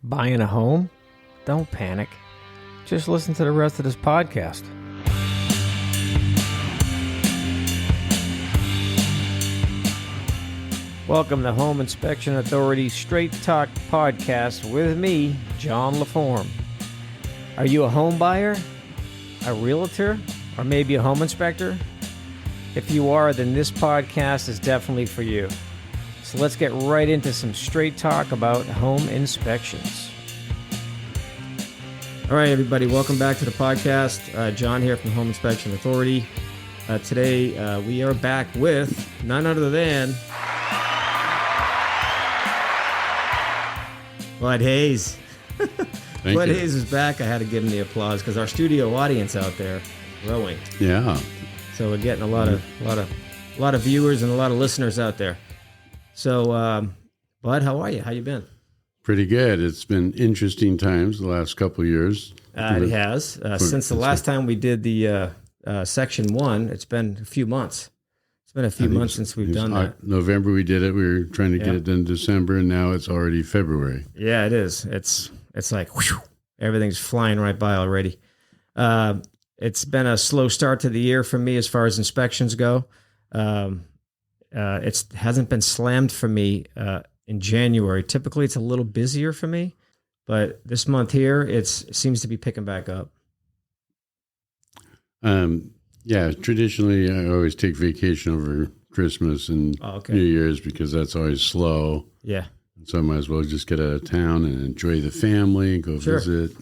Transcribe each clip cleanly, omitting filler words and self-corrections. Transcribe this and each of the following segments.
Buying a home? Don't panic. Just listen to the rest of this podcast. Welcome to Home Inspection Authority's Straight Talk podcast with me, John LaForme. Are you a home buyer, a realtor, or maybe a home inspector? If you are, then this podcast is definitely for you. So let's get right into some straight talk about home inspections. All right, everybody, welcome back to the podcast. John here from Home Inspection Authority. Today, we are back with none other than Bud Hayes. Bud Hayes is back. I had to give him the applause because our studio audience out there is growing. Yeah. So we're getting a lot of viewers and a lot of listeners out there. So, Bud, how are you? How you been? Pretty good. It's been interesting times the last couple of years. It has. Since the last time we did the Section 1, it's been a few months. It's been a few months since we've done that. November we did it. We were trying to get it done in December, and now it's already February. Yeah, it is. It's like whew, everything's flying right by already. It's been a slow start to the year for me as far as inspections go. It hasn't been slammed for me in January. Typically, it's a little busier for me, but this month here, it seems to be picking back up. Yeah, traditionally, I always take vacation over Christmas and New Year's because that's always slow. Yeah. So I might as well just get out of town and enjoy the family, go visit.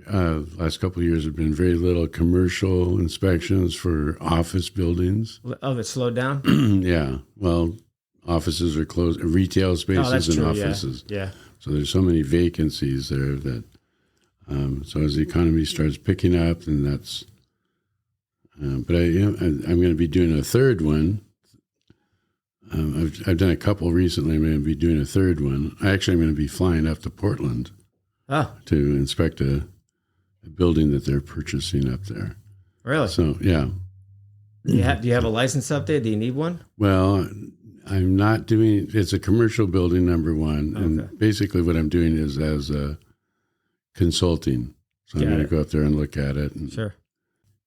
Last couple of years have been very little commercial inspections for office buildings. Oh, it slowed down? Yeah. Well, offices are closed, retail spaces and offices. Yeah. So there's so many vacancies there that, so as the economy starts picking up, then that's, but I'm going to be doing a third one. I've done a couple recently. I'm going to be doing a third one. I'm going to be flying up to Portland to inspect a building that they're purchasing up there. Really? So, yeah. Do you have a license up there? Do you need one? Well, I'm not doing, it's a commercial building, number one. Okay. And basically what I'm doing is as a consulting. So I'm going to go up there and look at it. And, sure.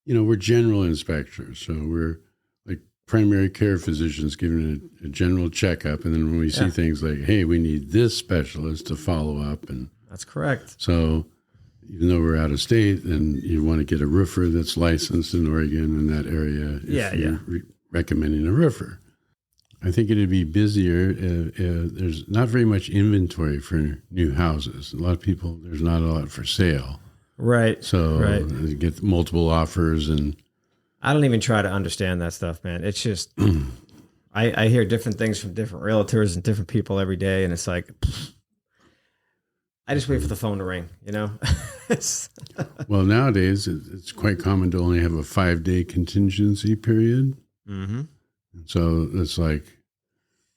You know, we're general inspectors. So we're like primary care physicians giving a general checkup. And then when we see things like, hey, we need this specialist to follow up. And that's correct. So even though we're out of state, then you want to get a roofer that's licensed in Oregon in that area. You're recommending a roofer. I think it'd be busier. There's not very much inventory for new houses. A lot of people, there's not a lot for sale. Right. So you get multiple offers, and I don't even try to understand that stuff, man. It's just I hear different things from different realtors and different people every day, and it's like I just wait for the phone to ring, you know? Well, nowadays it's quite common to only have a 5-day contingency period. Mm-hmm. So it's like,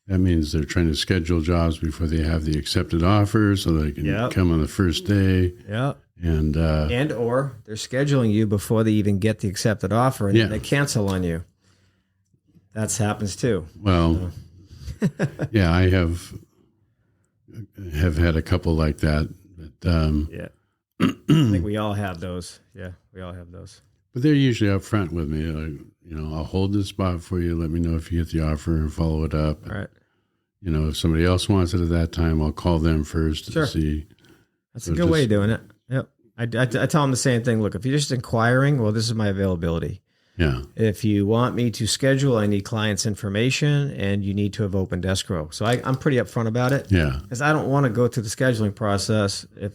that means they're trying to schedule jobs before they have the accepted offer so they can come on the first day. Yeah. And or they're scheduling you before they even get the accepted offer and then they cancel on you. That happens too. Well, yeah, I have had a couple like that. But, I think we all have those. Yeah, we all have those. But they're usually up front with me. I'll hold this spot for you. Let me know if you get the offer and follow it up. All right. You know, if somebody else wants it at that time, I'll call them first to see. That's a good way of doing it. Yep. I tell them the same thing. Look, if you're just inquiring, well, this is my availability. Yeah. If you want me to schedule, I need client's information and you need to have opened escrow. So I'm pretty upfront about it. Yeah. Because I don't want to go through the scheduling process if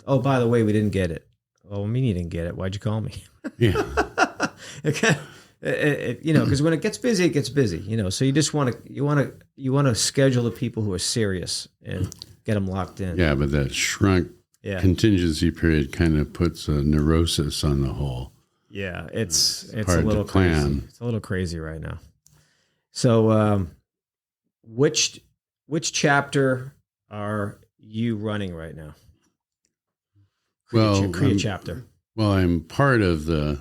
oh, by the way, we didn't get it. Oh, I mean, you didn't get it. Why'd you call me? Yeah. Okay. Because when it gets busy, it gets busy. So you just want to schedule the people who are serious and get them locked in. Yeah, but that shrunk contingency period kind of puts a neurosis on the whole. Yeah, it's a hard little to plan. Crazy. It's a little crazy right now. So, which chapter are you running right now? CREIA chapter. Well, I'm part of the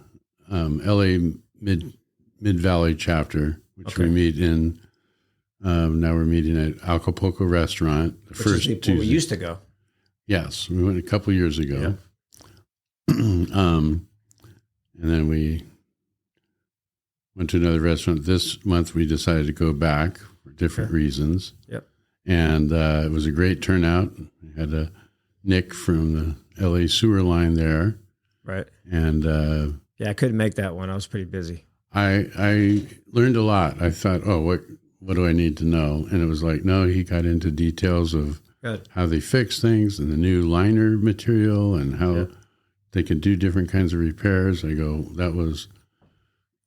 LA Mid Valley chapter, which we meet in. Now we're meeting at Acapulco Restaurant. Which is where we used to go. Yes, we went a couple years ago. Yeah. And then we went to another restaurant. This month we decided to go back for different reasons. Yep. And it was a great turnout. We had Nick from the LA sewer line there. Right. And yeah, I couldn't make that one. I was pretty busy. I learned a lot. I thought, oh, what do I need to know? And it was like, no, he got into details of how they fix things and the new liner material and how they can do different kinds of repairs. I go, that was...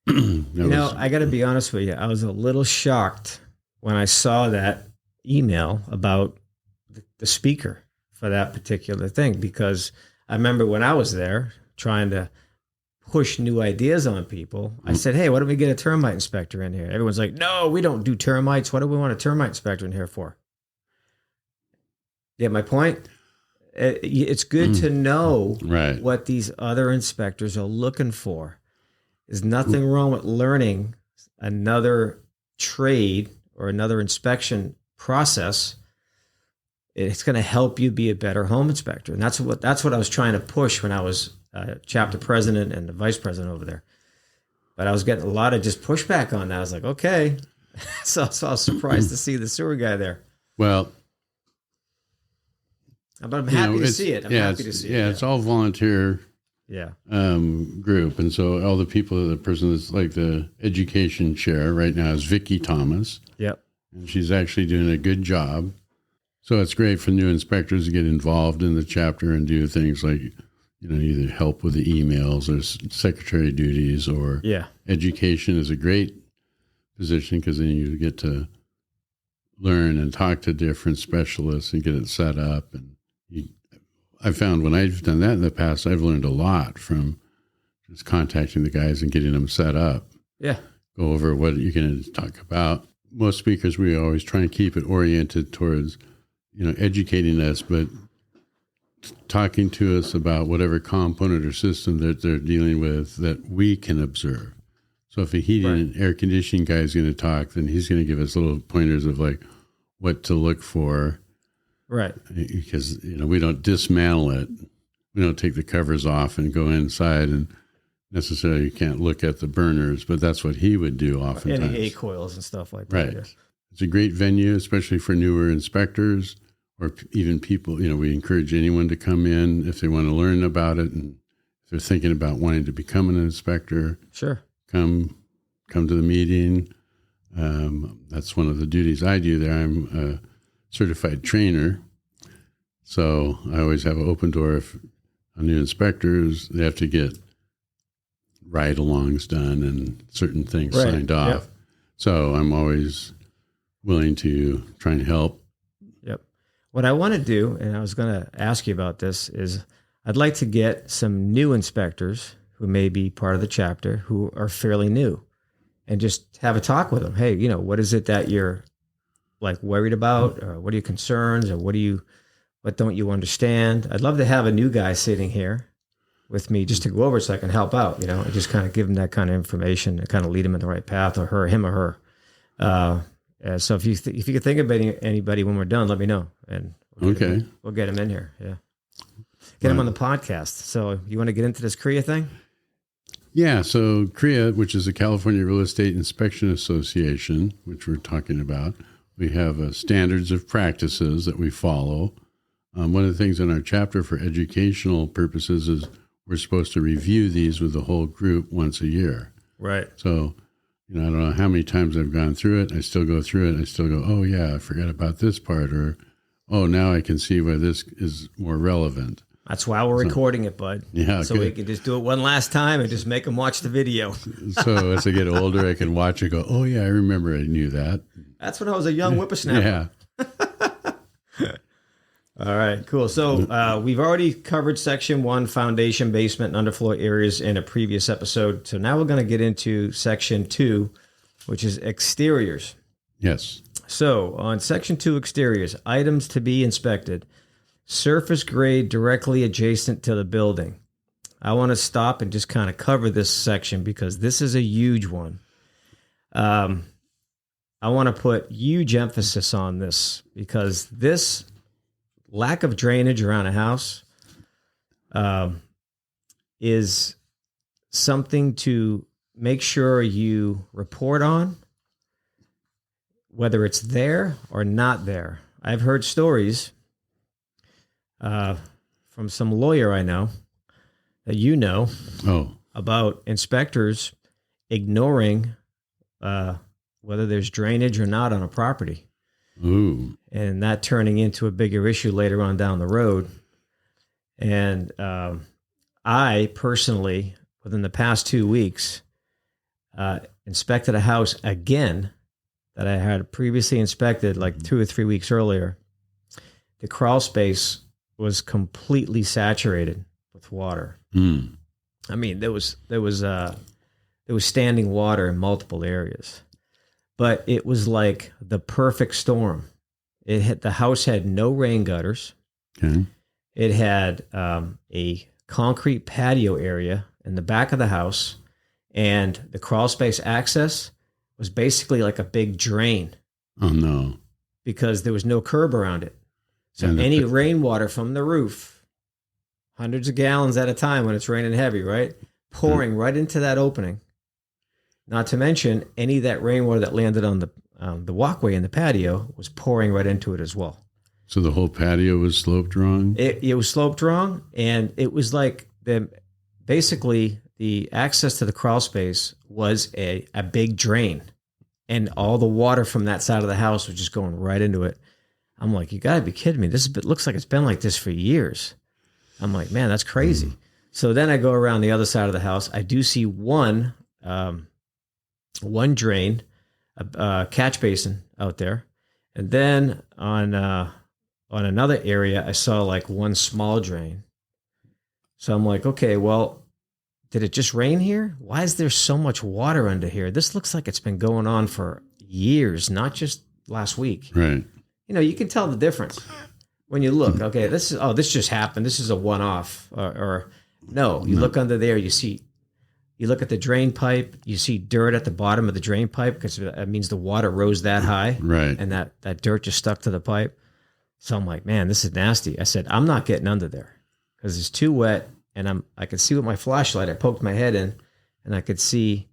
I got to be honest with you. I was a little shocked when I saw that email about the speaker for that particular thing, because I remember when I was there trying to push new ideas on people, I said, hey, why don't we get a termite inspector in here? Everyone's like, no, we don't do termites. What do we want a termite inspector in here for? Yeah, my point? It's good to know what these other inspectors are looking for. There's nothing wrong with learning another trade or another inspection process. It's going to help you be a better home inspector. And that's what I was trying to push when I was chapter president and the vice president over there. But I was getting a lot of just pushback on that. I was like, okay. So I was surprised to see the sewer guy there. Well, but I'm happy to see it. I'm happy to see it. Yeah, it's all volunteer group. And so all the people, the person that's like the education chair right now is Vicki Thomas. Yep. And she's actually doing a good job. So it's great for new inspectors to get involved in the chapter and do things like, either help with the emails or secretary duties or education is a great position because then you get to learn and talk to different specialists and get it set up. And I found when I've done that in the past, I've learned a lot from just contacting the guys and getting them set up. Yeah. Go over what you're going to talk about. Most speakers, we always try and keep it oriented towards, educating us, but talking to us about whatever component or system that they're dealing with that we can observe. So if a heating and air conditioning guy is going to talk, then he's going to give us little pointers of like what to look for. Right. Because, we don't dismantle it. We don't take the covers off and go inside and necessarily you can't look at the burners, but that's what he would do oftentimes. Any A coils and stuff like that. Right. Yeah. It's a great venue, especially for newer inspectors or even people, we encourage anyone to come in if they want to learn about it. And if they're thinking about wanting to become an inspector, sure, come to the meeting. That's one of the duties I do there. I'm a certified trainer. So I always have an open door. If new inspectors, they have to get ride-alongs done and certain things signed off. Yep. So I'm always willing to try and help. Yep. What I want to do, and I was going to ask you about this, is I'd like to get some new inspectors who may be part of the chapter who are fairly new and just have a talk with them. Hey, what is it that you're like worried about, or what are your concerns, or what don't you understand? I'd love to have a new guy sitting here with me just to go over it so I can help out, and just kind of give them that kind of information and kind of lead them in the right path, or him or her. So if you could think of anybody when we're done, let me know, and we'll get him in here. Yeah, get him on the podcast. So you want to get into this CREIA thing? Yeah. So CREIA, which is the California Real Estate Inspection Association, which we're talking about, we have standards of practices that we follow. One of the things in our chapter for educational purposes is we're supposed to review these with the whole group once a year. Right. So, I don't know how many times I've gone through it. I still go through it. And I still go, oh, yeah, I forgot about this part. Or, oh, now I can see where this is more relevant. That's why we're recording it, bud. Yeah. So we can just do it one last time and just make them watch the video. So as I get older, I can watch it and go, oh, yeah, I remember I knew that. That's when I was a young whippersnapper. Yeah. All right, cool. So we've already covered section 1, foundation, basement, and underfloor areas in a previous episode. So now we're going to get into section 2, which is exteriors. Yes. So on section 2, exteriors, items to be inspected, surface grade directly adjacent to the building. I want to stop and just kind of cover this section because this is a huge one. I want to put huge emphasis on this because this lack of drainage around a house is something to make sure you report on, whether it's there or not there. I've heard stories from some lawyer I know that you know about inspectors ignoring whether there's drainage or not on a property. Ooh. And that turning into a bigger issue later on down the road. And I personally, within the past 2 weeks, inspected a house again that I had previously inspected like 2 or 3 weeks earlier. The crawl space was completely saturated with water. I mean, there was standing water in multiple areas, but it was like the perfect storm. The house had no rain gutters. Okay. It had a concrete patio area in the back of the house, and the crawl space access was basically like a big drain. Oh no! Because there was no curb around it. So any rainwater from the roof, hundreds of gallons at a time when it's raining heavy, right? Pouring right into that opening. Not to mention any of that rainwater that landed on the walkway in the patio was pouring right into it as well. So the whole patio was sloped wrong? It was sloped wrong, and it was like basically the access to the crawl space was a big drain, and all the water from that side of the house was just going right into it. I'm like, you got to be kidding me. It looks like it's been like this for years. I'm like, man, that's crazy. So then I go around the other side of the house. I do see one drain, a catch basin out there. And then on another area, I saw like one small drain. So I'm like, okay, well, did it just rain here? Why is there so much water under here? This looks like it's been going on for years, not just last week. Right. You know, you can tell the difference when you look. Okay, this just happened. This is a one-off. Or no, you look under there, you look at the drain pipe, you see dirt at the bottom of the drain pipe because that means the water rose that high. Right. And that dirt just stuck to the pipe. So I'm like, man, this is nasty. I said, I'm not getting under there because it's too wet. And I could see with my flashlight, I poked my head in and I could see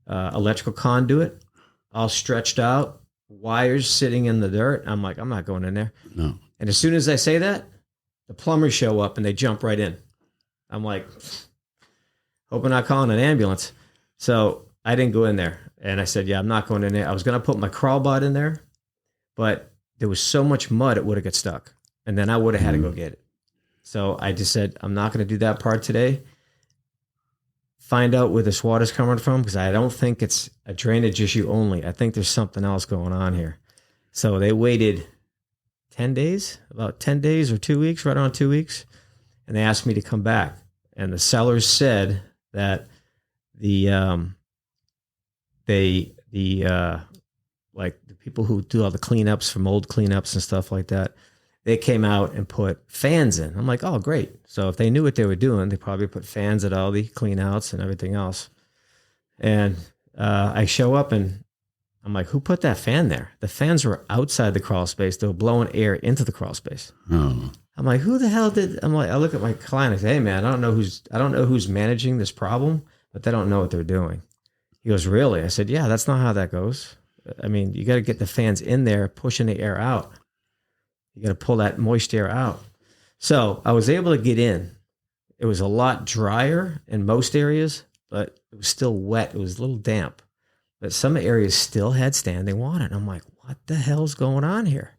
electrical conduit all stretched out, wires sitting in the dirt. I'm like, I'm not going in there. No. And as soon as I say that, the plumbers show up and they jump right in. I'm like, hope I'm not calling an ambulance. So I didn't go in there. And I said, yeah, I'm not going in there. I was going to put my crawl bot in there, but there was so much mud, it would have got stuck. And then I would have had to go get it. So I just said, I'm not going to do that part today. Find out where this water's coming from, because I don't think it's a drainage issue only. I think there's something else going on here. So they waited 10 days, about 10 days or 2 weeks, right around 2 weeks. And they asked me to come back. And the sellers said that the people who do all the cleanups, from mold cleanups and stuff like that, they came out and put fans in. I'm like, oh, great. So if they knew what they were doing, they probably put fans at all the clean outs and everything else. And I show up and I'm like, who put that fan there? The fans were outside the crawl space. They were blowing air into the crawl space. Oh. I'm like, who the hell did? I'm like, I look at my client and say, hey man, I don't know who's managing this problem, but they don't know what they're doing. He goes, really? I said, yeah, that's not how that goes. I mean, you got to get the fans in there, pushing the air out. You got to pull that moist air out. So I was able to get in. It was a lot drier in most areas, but it was still wet. It was a little damp. But some areas still had standing water. And I'm like, what the hell's going on here?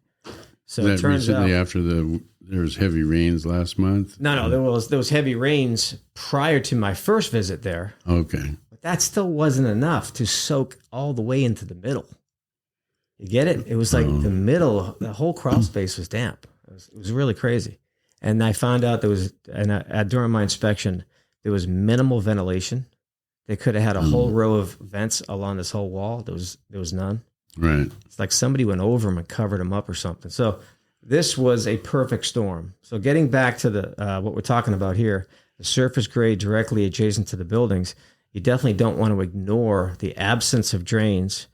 So that it turns recently out, after there was heavy rains last month? No, there was heavy rains prior to my first visit there. Okay. But that still wasn't enough to soak all the way into the middle. You get it? It was like the middle, the whole crawl space was damp. It was really crazy. And I found out during my inspection, there was minimal ventilation. They could have had a whole row of vents along this whole wall. There was none. Right. It's like somebody went over them and covered them up or something. So this was a perfect storm. So getting back to the what we're talking about here, the surface grade directly adjacent to the buildings, you definitely don't want to ignore the absence of drains.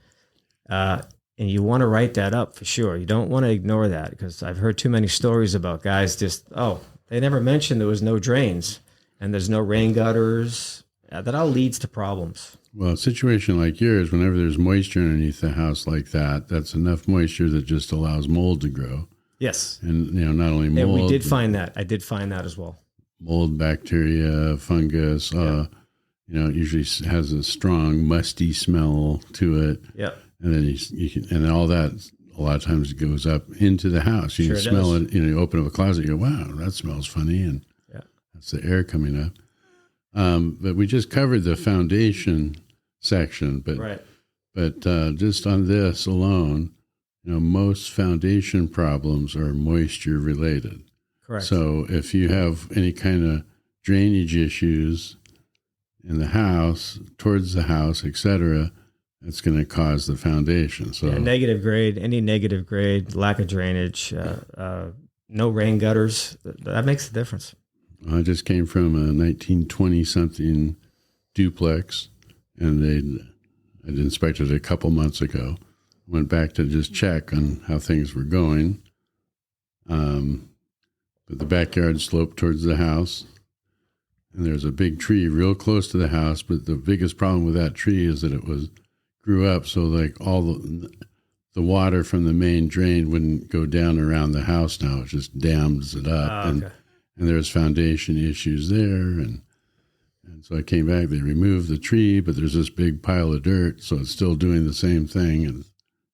And you want to write that up for sure. You don't want to ignore that, because I've heard too many stories about guys they never mentioned there was no drains and there's no rain gutters. That all leads to problems. Well, a situation like yours, whenever there's moisture underneath the house like that, that's enough moisture that just allows mold to grow. Yes. And, not only mold. And we did find that. I did find that as well. Mold, bacteria, fungus, it usually has a strong, musty smell to it. Yeah. And then you can, and all that a lot of times goes up into the house. You can smell it. You open up a closet, you go, wow, that smells funny. And that's the air coming up. But we just covered the foundation section, but just on this alone, most foundation problems are moisture related. Correct. So if you have any kind of drainage issues in the house, towards the house, etc., it's going to cause the foundation. So negative grade, any negative grade, lack of drainage, no rain gutters, that makes a difference. I just came from a 1920-something duplex, and I'd inspected it a couple months ago. Went back to just check on how things were going. But the backyard sloped towards the house, and there's a big tree real close to the house. But the biggest problem with that tree is that it grew up so like all the water from the main drain wouldn't go down around the house. Now it just dams it up, and there's foundation issues there, and so I came back. They removed the tree, but there's this big pile of dirt, so it's still doing the same thing and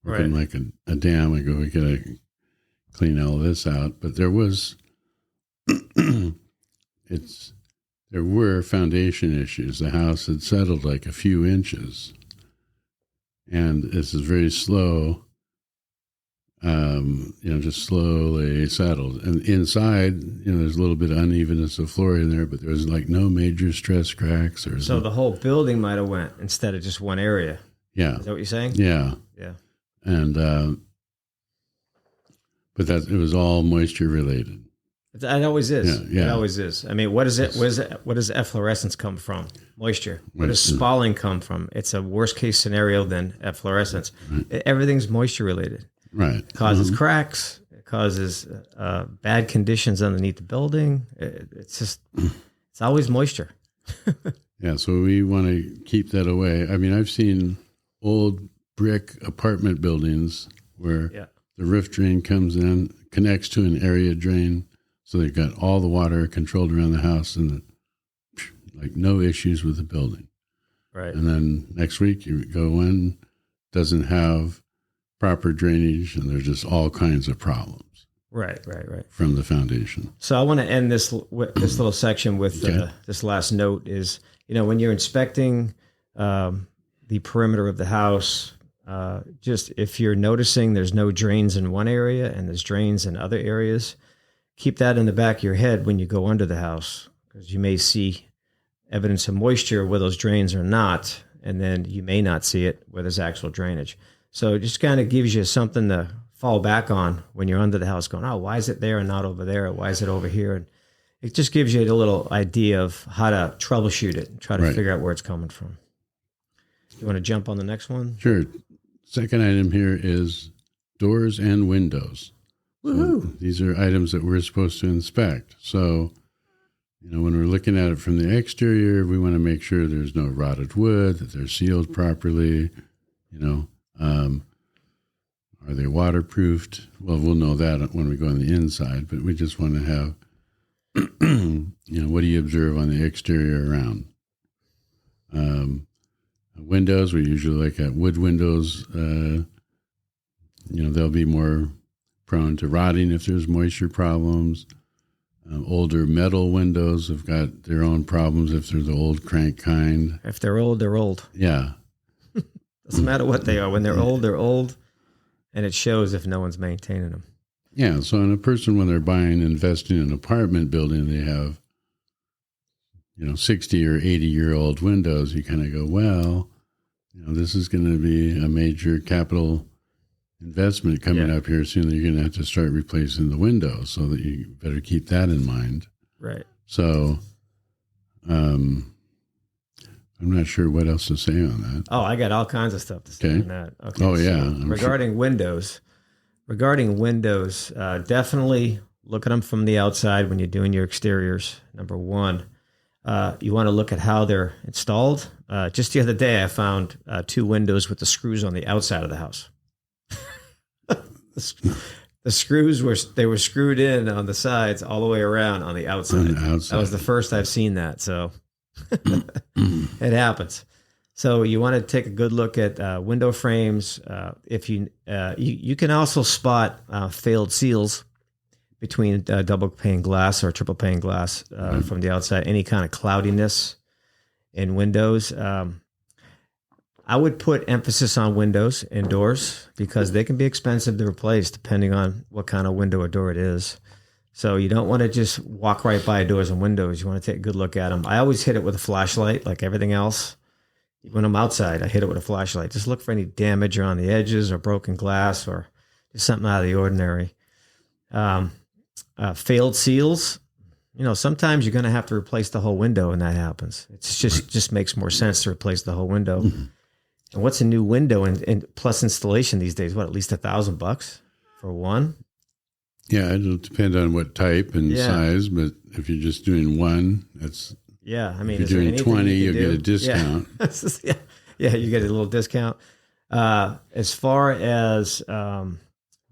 looking like a dam. I go, we gotta clean all this out. But there was there were foundation issues. The house had settled like a few inches, and this is very slow. Just slowly settled. And inside, there's a little bit of unevenness of floor in there, but there was like no major stress cracks. So the whole building might have went instead of just one area. Yeah. Is that what you're saying? Yeah. Yeah. And, but it was all moisture related. It always is. Yeah. It always is. I mean, what does efflorescence come from? Moisture. Where does spalling come from? It's a worst case scenario than efflorescence. Right. Everything's moisture related. Right. It causes cracks. It causes bad conditions underneath the building. It's always moisture. Yeah. So we want to keep that away. I mean, I've seen old brick apartment buildings where the roof drain comes in, connects to an area drain. So they've got all the water controlled around the house and like no issues with the building. Right. And then next week you go in, doesn't have proper drainage, and there's just all kinds of problems. Right. From the foundation. So I want to end this little section with this last note is, when you're inspecting the perimeter of the house, just if you're noticing there's no drains in one area and there's drains in other areas, keep that in the back of your head when you go under the house, because you may see evidence of moisture where those drains are not, and then you may not see it where there's actual drainage. So it just kind of gives you something to fall back on when you're under the house going, oh, why is it there and not over there? Why is it over here? And it just gives you a little idea of how to troubleshoot it and try to figure out where it's coming from. You want to jump on the next one? Sure. Second item here is doors and windows. So these are items that we're supposed to inspect. So, when we're looking at it from the exterior, we want to make sure there's no rotted wood, that they're sealed properly. Are they waterproofed? Well, we'll know that when we go on the inside, but we just want to have, what do you observe on the exterior around? Windows, we usually look at wood windows. They'll be more prone to rotting if there's moisture problems. Older metal windows have got their own problems if they're the old crank kind. If they're old, they're old. Yeah. Doesn't matter what they are. When they're old, and it shows if no one's maintaining them. Yeah, so in a person, when they're investing in an apartment building, they have, 60 or 80-year-old windows. You kind of go, well, this is going to be a major capital investment coming up here soon. You're going to have to start replacing the windows, so that you better keep that in mind. Right. So, I'm not sure what else to say on that. Oh, I got all kinds of stuff to say on that. Okay. Oh, yeah. Regarding windows, definitely look at them from the outside when you're doing your exteriors. Number one, you want to look at how they're installed. Just the other day, I found 2 windows with the screws on the outside of the house. The screws were screwed in on the sides all the way around on the outside. That was the first I've seen that. So it happens. So you want to take a good look at window frames. If you can also spot failed seals between double pane glass or triple pane glass from the outside. Any kind of cloudiness in windows. I would put emphasis on windows and doors because they can be expensive to replace depending on what kind of window or door it is. So you don't want to just walk right by doors and windows. You want to take a good look at them. I always hit it with a flashlight like everything else. When I'm outside, I hit it with a flashlight. Just look for any damage around the edges or broken glass or just something out of the ordinary. Failed seals. Sometimes you're going to have to replace the whole window when that happens. It's just makes more sense to replace the whole window. Mm-hmm. And what's a new window and plus installation these days? What, at least $1,000 for one? Yeah, it'll depend on what type and size, but if you're just doing one, that's if you're doing 20, you'll get a discount. Yeah, you get a little discount. As far as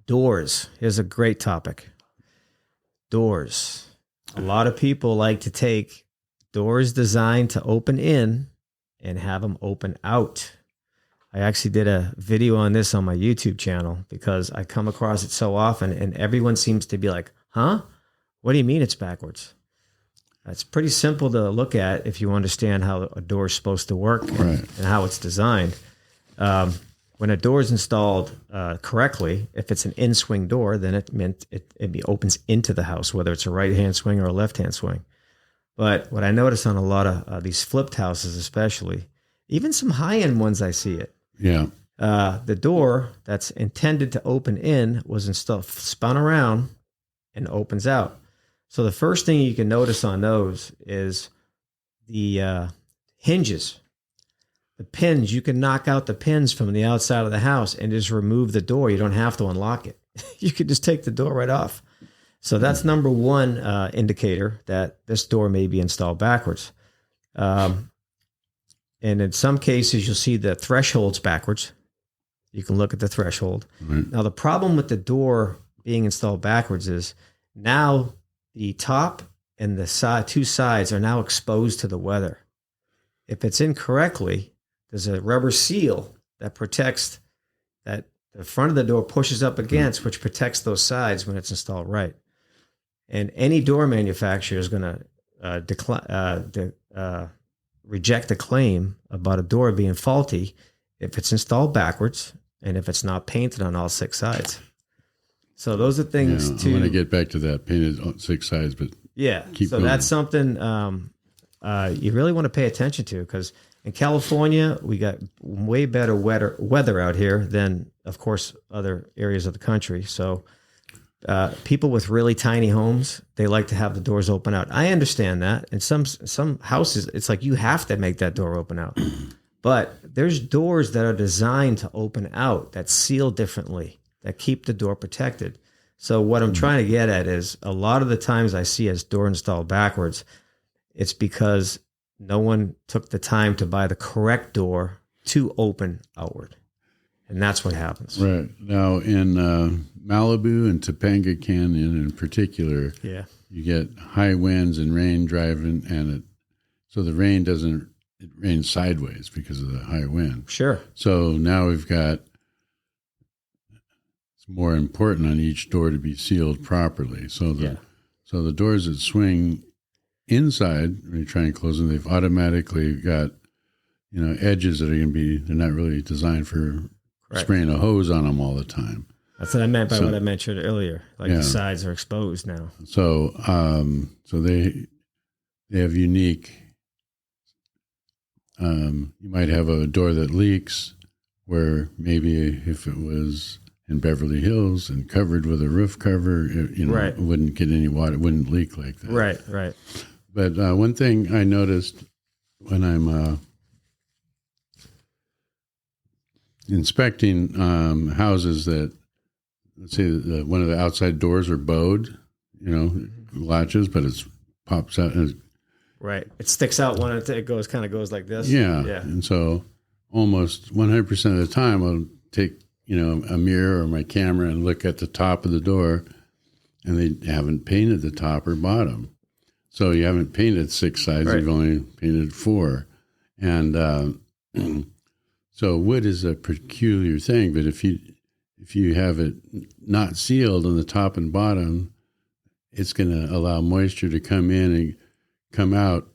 doors, here's a great topic. Doors. A lot of people like to take doors designed to open in and have them open out. I actually did a video on this on my YouTube channel because I come across it so often and everyone seems to be like, huh? What do you mean it's backwards? It's pretty simple to look at if you understand how a door is supposed to work and how it's designed. When a door is installed correctly, if it's an in-swing door, then it opens into the house, whether it's a right-hand swing or a left-hand swing. But what I notice on a lot of these flipped houses especially, even some high-end ones I see it. Yeah. The door that's intended to open in was spun around and opens out. So the first thing you can notice on those is the hinges. The pins, you can knock out the pins from the outside of the house and just remove the door. You don't have to unlock it. You could just take the door right off. So that's number one indicator that this door may be installed backwards. And in some cases, you'll see the thresholds backwards. You can look at the threshold. Right. Now, the problem with the door being installed backwards is now the top and the two sides are now exposed to the weather. If it's incorrectly, there's a rubber seal that protects that the front of the door pushes up against, which protects those sides when it's installed right. And any door manufacturer is going to reject a claim about a door being faulty if it's installed backwards and if it's not painted on all 6 sides. So those are things I want to get back to that painted on 6 sides, but keep going. That's something you really want to pay attention to because in California, we got way better weather out here than, of course, other areas of the country. So people with really tiny homes, they like to have the doors open out. I understand that. In some houses, it's like you have to make that door open out. But there's doors that are designed to open out that seal differently, that keep the door protected. So what I'm trying to get at is a lot of the times I see as door installed backwards, it's because no one took the time to buy the correct door to open outward. And that's what happens. Right. Now, in Malibu and Topanga Canyon in particular, you get high winds and rain driving, and so the rain it rains sideways because of the high wind. Sure. So now we've got, it's more important on each door to be sealed properly. So the doors that swing inside, when you try and close them, they've automatically got, edges that are going to be, they're not really designed for spraying a hose on them all the time. That's what I meant by what I mentioned earlier. The sides are exposed now. So, so they have unique, you might have a door that leaks where maybe if it was in Beverly Hills and covered with a roof cover, it wouldn't get any water, it wouldn't leak like that. Right. But one thing I noticed when I'm inspecting houses that, let's say, one of the outside doors are bowed, latches, but it pops out. Right. It sticks out when it kind of goes like this. Yeah. Yeah. And so almost 100% of the time I'll take, a mirror or my camera and look at the top of the door, and they haven't painted the top or bottom. So you haven't painted 6 sides, right. You've only painted 4. And so wood is a peculiar thing, but if you have it not sealed on the top and bottom, it's going to allow moisture to come in and come out,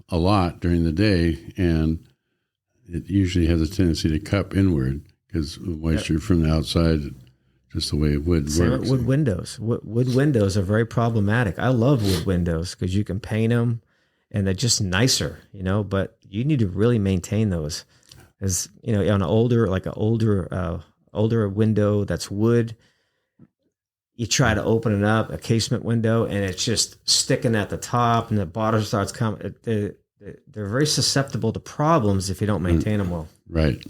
a lot during the day, and it usually has a tendency to cup inward because moisture from the outside, just the way wood works. Wood windows. Wood windows are very problematic. I love wood windows because you can paint them, and they're just nicer, But you need to really maintain those, as on an older window that's wood. You try to open it up, a casement window, and it's just sticking at the top, and the bottom starts coming. They're very susceptible to problems if you don't maintain them well. Right.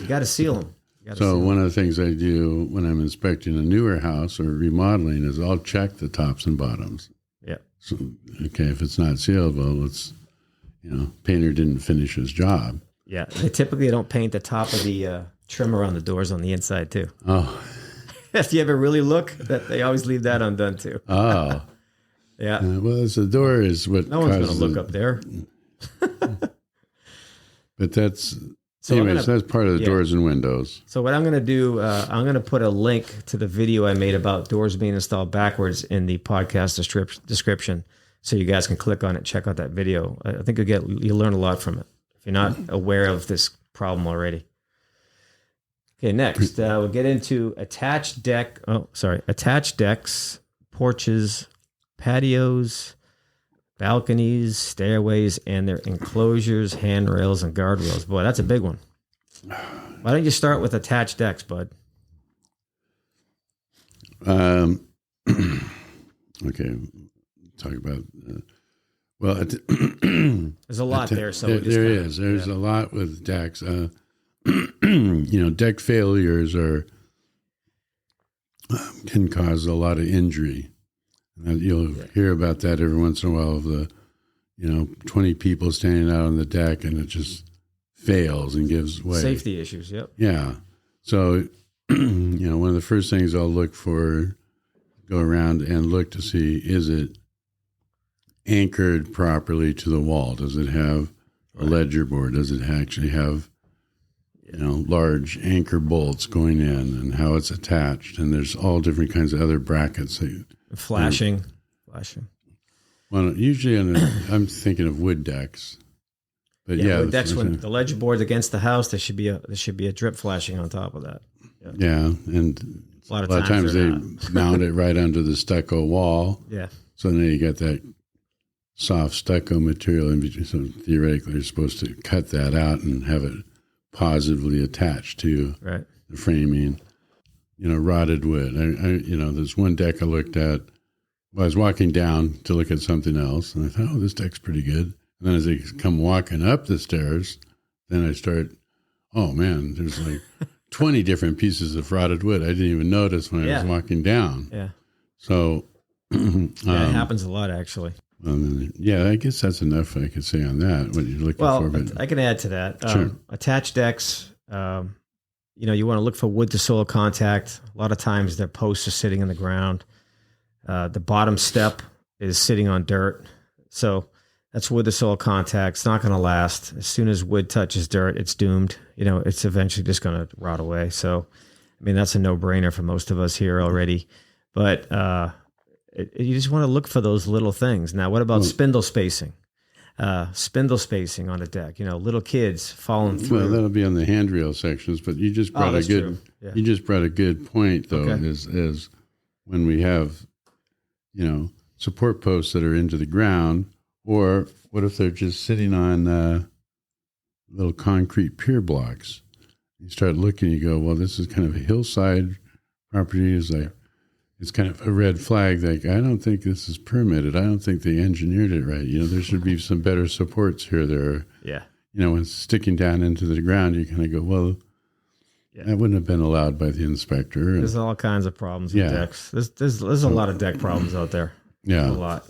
You got to seal them. So one of the things I do when I'm inspecting a newer house or remodeling is I'll check the tops and bottoms. Yeah. So, okay, if it's not sealed, well, it's, painter didn't finish his job. Yeah. They typically don't paint the top of the trimmer on the doors on the inside too. Oh. If you ever really look, that they always leave that undone too. Oh. Yeah. Well, the door is what no one's going to look up there. But that's... So anyways, that's part of the doors and windows. So what I'm going to do, I'm going to put a link to the video I made about doors being installed backwards in the podcast description, so you guys can click on it, check out that video. I think you'll learn a lot from it if you're not aware of this problem already. Okay, next we'll get into attached decks, porches, patios, balconies, stairways, and their enclosures, handrails, and guardrails. Boy, that's a big one. Why don't you start with attached decks, bud? Okay, talk about... there's a lot there. So there's a lot with decks. Deck failures can cause a lot of injury. You'll hear about that every once in a while of the, 20 people standing out on the deck and it just fails and gives way. Safety issues, yep. Yeah. So, one of the first things I'll look for, go around and look to see, is it anchored properly to the wall? Does it have a ledger board? Does it actually have, large anchor bolts going in, and how it's attached? And there's all different kinds of other brackets that... Flashing. Well, usually I'm thinking of wood decks, but wood decks, when the ledger board's against the house, there should be a drip flashing on top of that. Yeah, and a lot of times they mount it right under the stucco wall. Yeah. So then you get that soft stucco material in between. So theoretically, you're supposed to cut that out and have it positively attached to the framing. Rotted wood. There's one deck I looked at. I was walking down to look at something else, and I thought, this deck's pretty good. And then as I come walking up the stairs, then I start, oh man, there's like 20 different pieces of rotted wood I didn't even notice when I was walking down. Yeah. So it happens a lot, actually. I guess that's enough I could say on that. What you're looking for. But I can add to that. Sure. Attached decks. You want to look for wood to soil contact. A lot of times their posts are sitting in the ground. The bottom step is sitting on dirt. So that's wood to soil contact. It's not going to last. As soon as wood touches dirt, it's doomed. It's eventually just going to rot away. So, that's a no-brainer for most of us here already. But you just want to look for those little things. Now, what about spindle spacing? Spindle spacing on a deck, little kids falling through. Well, that'll be on the handrail sections, but you just brought you just brought a good point though, is when we have, support posts that are into the ground, or what if they're just sitting on little concrete pier blocks? You start looking, you go, well, this is kind of a hillside property. It's kind of a red flag. Like, I don't think this is permitted. I don't think they engineered it right. There should be some better supports here. When it's sticking down into the ground, you kind of go, well, That wouldn't have been allowed by the inspector. There's all kinds of problems with decks. There's a lot of deck problems out there. Yeah. A lot.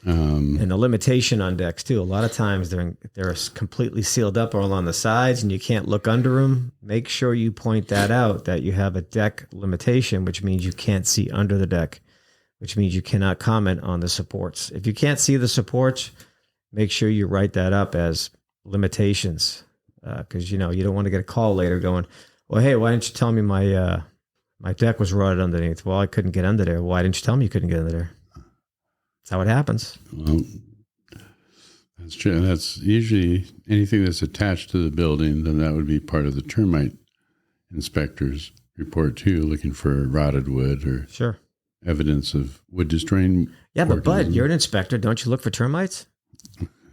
And the limitation on decks too. A lot of times they're completely sealed up all on the sides and you can't look under them. Make sure you point that out, that you have a deck limitation, which means you can't see under the deck, which means you cannot comment on the supports. If you can't see the supports, make sure you write that up as limitations. Because you don't want to get a call later going, well, hey, why didn't you tell me my deck was rotted underneath? Well, I couldn't get under there. Why didn't you tell me you couldn't get under there? That's how it happens. Well, that's true. That's usually anything that's attached to the building, then that would be part of the termite inspector's report too, looking for rotted wood or evidence of wood destroying. Yeah, but Bud, you're an inspector. Don't you look for termites?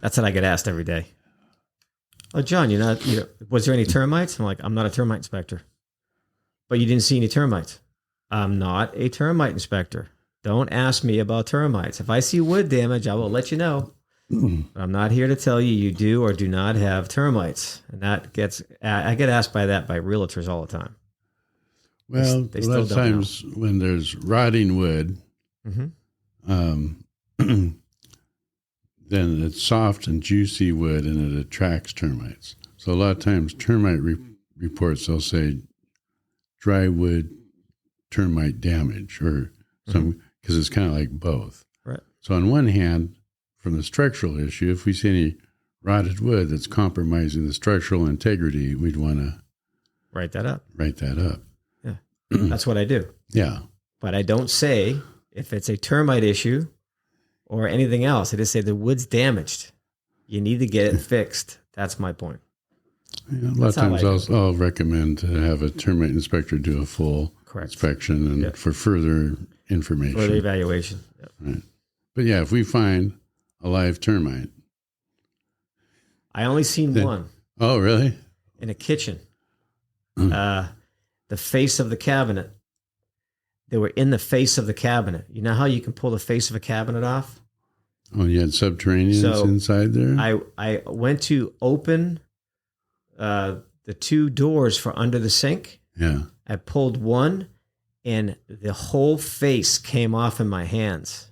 That's what I get asked every day. Oh, John, was there any termites? I'm like, I'm not a termite inspector. But you didn't see any termites. I'm not a termite inspector. Don't ask me about termites. If I see wood damage, I will let you know. But I'm not here to tell you you do or do not have termites. And I get asked by realtors all the time. Well, a lot of times when there's rotting wood, then it's soft and juicy wood and it attracts termites. So a lot of times termite reports, they'll say dry wood termite damage or some, because it's kind of like both. Right. So on one hand, from the structural issue, if we see any rotted wood that's compromising the structural integrity, we'd want to write that up. Yeah. That's what I do. Yeah. But I don't say if it's a termite issue or anything else. I just say the wood's damaged. You need to get it fixed. That's my point. Yeah, a lot of times I'll recommend to have a termite inspector do a full inspection and for further information. Further evaluation. Yep. Right. But yeah, if we find a live termite. I only seen one. Oh, really? In a kitchen. The face of the cabinet. They were in the face of the cabinet. You know how you can pull the face of a cabinet off? Oh, you had subterraneans inside there? I went to open the two doors for under the sink. Yeah. I pulled one and the whole face came off in my hands.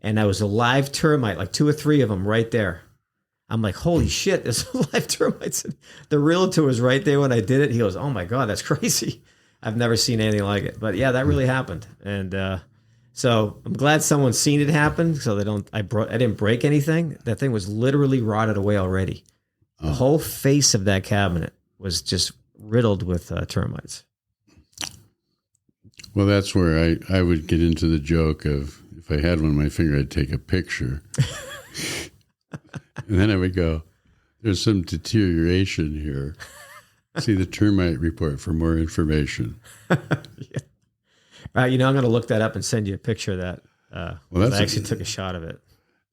And I was a live termite, like 2 or 3 of them right there. I'm like, holy shit, there's live termites. The realtor was right there when I did it. He goes, oh my God, that's crazy. I've never seen anything like it. But yeah, that really happened. And so I'm glad someone's seen it happen. So I didn't break anything. That thing was literally rotted away already. The whole face of that cabinet was just riddled with termites. Well, that's where I would get into the joke of if I had one on my finger, I'd take a picture. And then I would go, there's some deterioration here. See the termite report for more information. Yeah. I'm going to look that up and send you a picture of that. I actually took a shot of it.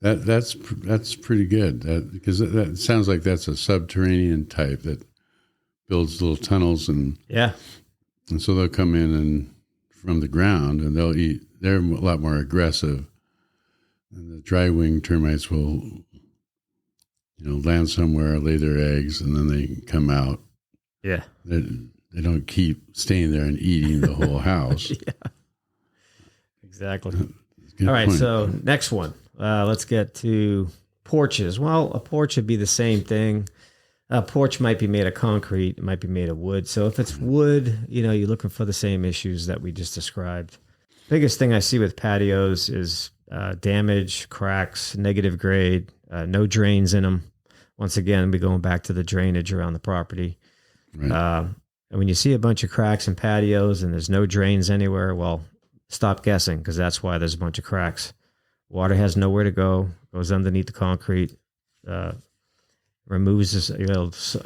That's pretty good because that sounds like that's a subterranean type that builds little tunnels and so they'll come in and from the ground and they'll eat. They're a lot more aggressive, and the dry wing termites will land somewhere, lay their eggs, and then they come out. Yeah, they don't keep staying there and eating the whole house. Yeah, exactly. All right, point. So next one. Let's get to porches. Well, a porch would be the same thing. A porch might be made of concrete. It might be made of wood. So if it's wood, you're looking for the same issues that we just described. Biggest thing I see with patios is damage, cracks, negative grade, no drains in them. Once again, we're going back to the drainage around the property. Right. And when you see a bunch of cracks in patios and there's no drains anywhere, well, stop guessing because that's why there's a bunch of cracks. Water has nowhere to go, goes underneath the concrete, removes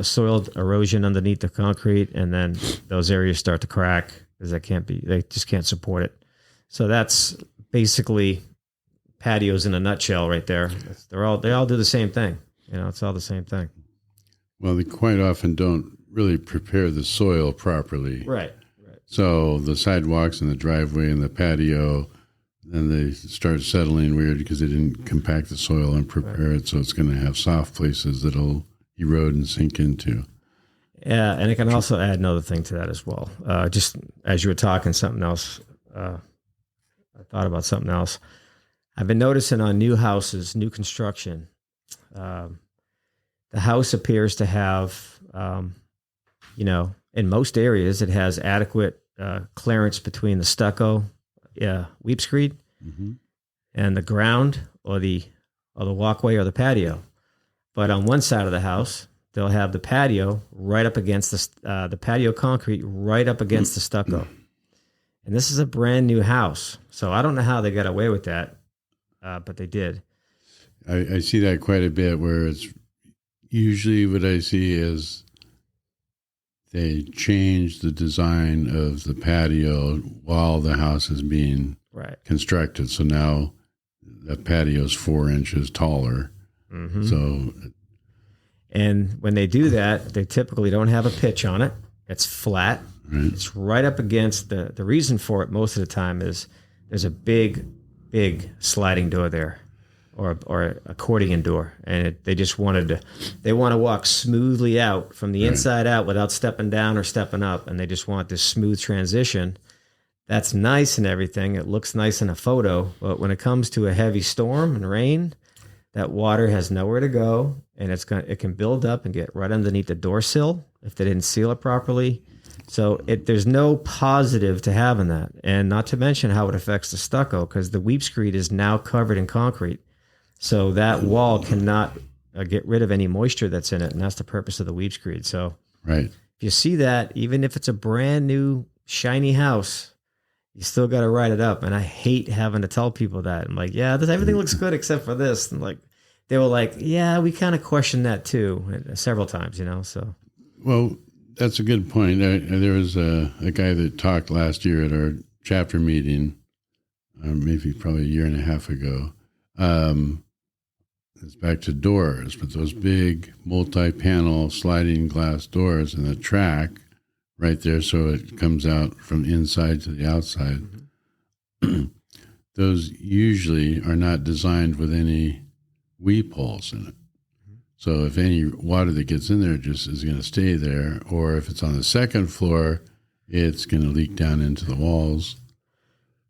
soil erosion underneath the concrete, and then those areas start to crack because they just can't support it. So that's basically patios in a nutshell right there. They all do the same thing. It's all the same thing. Well, they quite often don't really prepare the soil properly. Right. So the sidewalks and the driveway and the patio, then they start settling weird because they didn't compact the soil and prepare it. So it's going to have soft places that'll erode and sink into. Yeah, and it can also add another thing to that as well. Just as you were talking, something else. I thought about something else. I've been noticing on new houses, new construction, the house appears to have, in most areas, it has adequate clearance between the stucco, weep screed, and the ground or the walkway or the patio. But on one side of the house, they'll have the patio right up against the patio concrete right up against the stucco. And this is a brand new house. So I don't know how they got away with that, but they did. I see that quite a bit, where it's usually what I see is they change the design of the patio while the house is being constructed. So now the patio is 4 inches taller. Mm-hmm. So, and when they do that, they typically don't have a pitch on it. It's flat. Right. It's right up against the reason for it most of the time is there's a big sliding door there, or accordion door, and they want to walk smoothly out from the inside out without stepping down or stepping up, and they just want this smooth transition. That's nice and everything. It looks nice in a photo, but when it comes to a heavy storm and rain, that water has nowhere to go, and it can build up and get right underneath the door sill if they didn't seal it properly. So there's no positive to having that, and not to mention how it affects the stucco, because the weep screed is now covered in concrete. So that wall cannot get rid of any moisture that's in it, and that's the purpose of the weep screed. So if you see that, even if it's a brand new shiny house, you still got to write it up. And I hate having to tell people that. I'm like, yeah, everything looks good except for this. And they were like, yeah, we kind of questioned that too, several times, So, well, that's a good point. There was a guy that talked last year at our chapter meeting, maybe probably a year and a half ago. It's back to doors, but those big multi-panel sliding glass doors and the track right there, so it comes out from inside to the outside. Mm-hmm. Those usually are not designed with any weep holes in it. So if any water that gets in there just is going to stay there, or if it's on the second floor, it's going to leak down into the walls.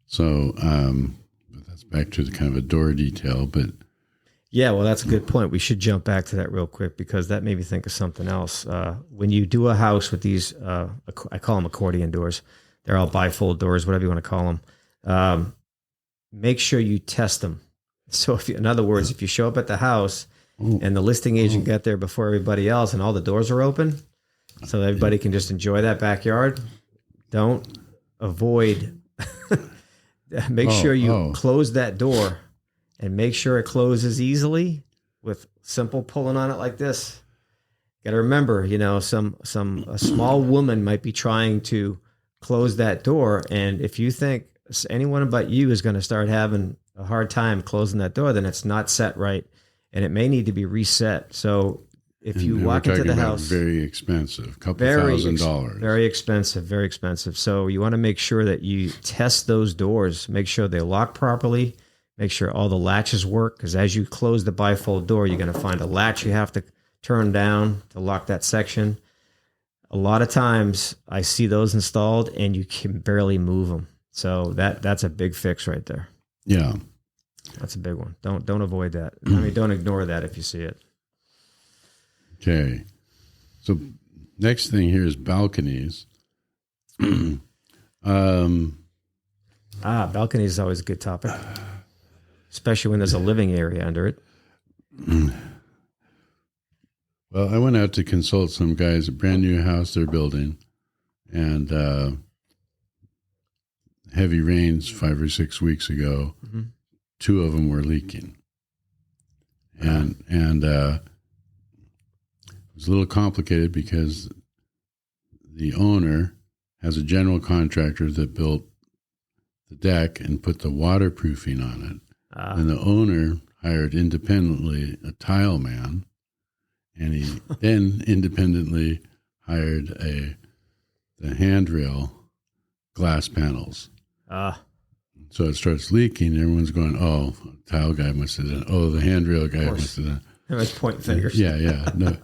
So but that's back to the kind of a door detail. But yeah, well, that's a good point. We should jump back to that real quick, because that made me think of something else. When you do a house with these, I call them accordion doors. They're all bifold doors, whatever you want to call them. Make sure you test them. So in other words, if you show up at the house and the listing agent got there before everybody else and all the doors are open, so everybody can just enjoy that backyard, make sure you close that door. And make sure it closes easily with simple pulling on it like this. Got to remember, a small woman might be trying to close that door, and if you think anyone but you is going to start having a hard time closing that door, then it's not set right, and it may need to be reset. So if you walk into the house, very expensive, $2,000, very expensive. So you want to make sure that you test those doors, make sure they lock properly. Make sure all the latches work, because as you close the bifold door, you're going to find a latch you have to turn down to lock that section. A lot of times I see those installed and you can barely move them. So that's a big fix right there. Yeah. That's a big one. Don't avoid that. Don't ignore that if you see it. Okay. So next thing here is balconies. Balconies is always a good topic, especially when there's a living area under it. Well, I went out to consult some guys, a brand new house they're building, and heavy rains 5 or 6 weeks ago. Mm-hmm. 2 of them were leaking. And it was a little complicated because the owner has a general contractor that built the deck and put the waterproofing on it. And the owner hired independently a tile man, and he then independently hired the handrail glass panels. So it starts leaking. Everyone's going, oh, tile guy must have done. Oh, the handrail guy must have done. Everyone's pointing fingers. Yeah. No.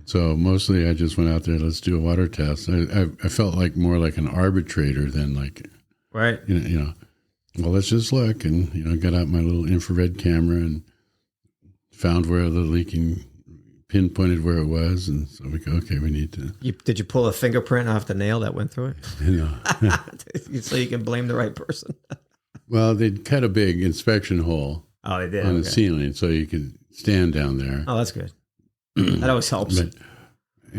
So mostly I just went out there, let's do a water test. I felt like more like an arbitrator than like, right. Well, let's just look. And, got out my little infrared camera and found where the leaking, pinpointed where it was. And so we go, okay, we need to. Did you pull a fingerprint off the nail that went through it? So you can blame the right person. Well, they'd cut a big inspection hole they did. on the ceiling so you could stand down there. Oh, that's good. That always helps. But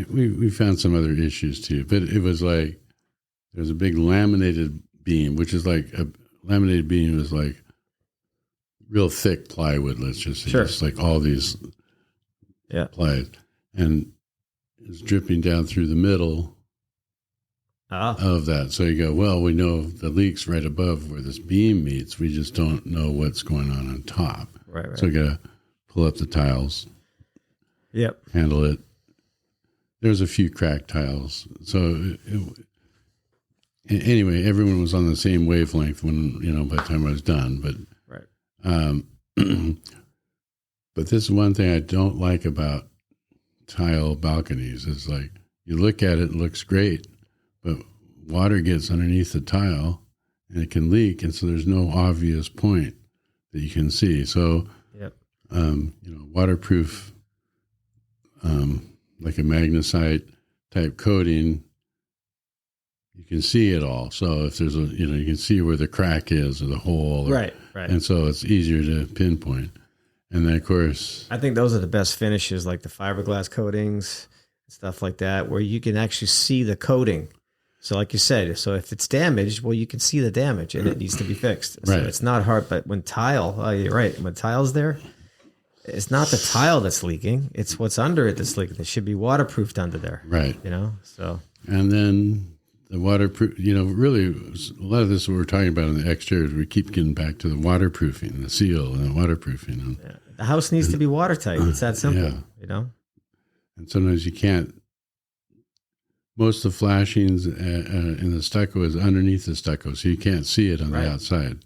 we found some other issues too. But it was like, there's a big laminated beam, which is like a laminated beam is like real thick plywood, let's just say. Sure. It's like all these plies. And it's dripping down through the middle of that. So you go, well, we know the leak's right above where this beam meets. We just don't know what's going on top. Right. So we got to pull up the tiles. Yep. Handle it. There's a few cracked tiles. So anyway, everyone was on the same wavelength when, by the time I was done. But, but this is one thing I don't like about tile balconies is like, you look at it, it looks great, but water gets underneath the tile and it can leak. And so there's no obvious point that you can see. So, waterproof, like a magnesite type coating, you can see it all. So if there's you can see where the crack is or the hole. Right. And so it's easier to pinpoint. And then, of course, I think those are the best finishes, like the fiberglass coatings, stuff like that, where you can actually see the coating. So like you said, so if it's damaged, well, you can see the damage and it needs to be fixed. So it's not hard, but when you're right. When tile's there, it's not the tile that's leaking. It's what's under it that's leaking. It should be waterproofed under there. Right. So. And then the waterproof, really a lot of this what we're talking about in the exteriors, we keep getting back to the waterproofing, the seal and the waterproofing. The house needs to be watertight. It's that simple, And sometimes you can't. Most of the flashings in the stucco is underneath the stucco, so you can't see it on the outside.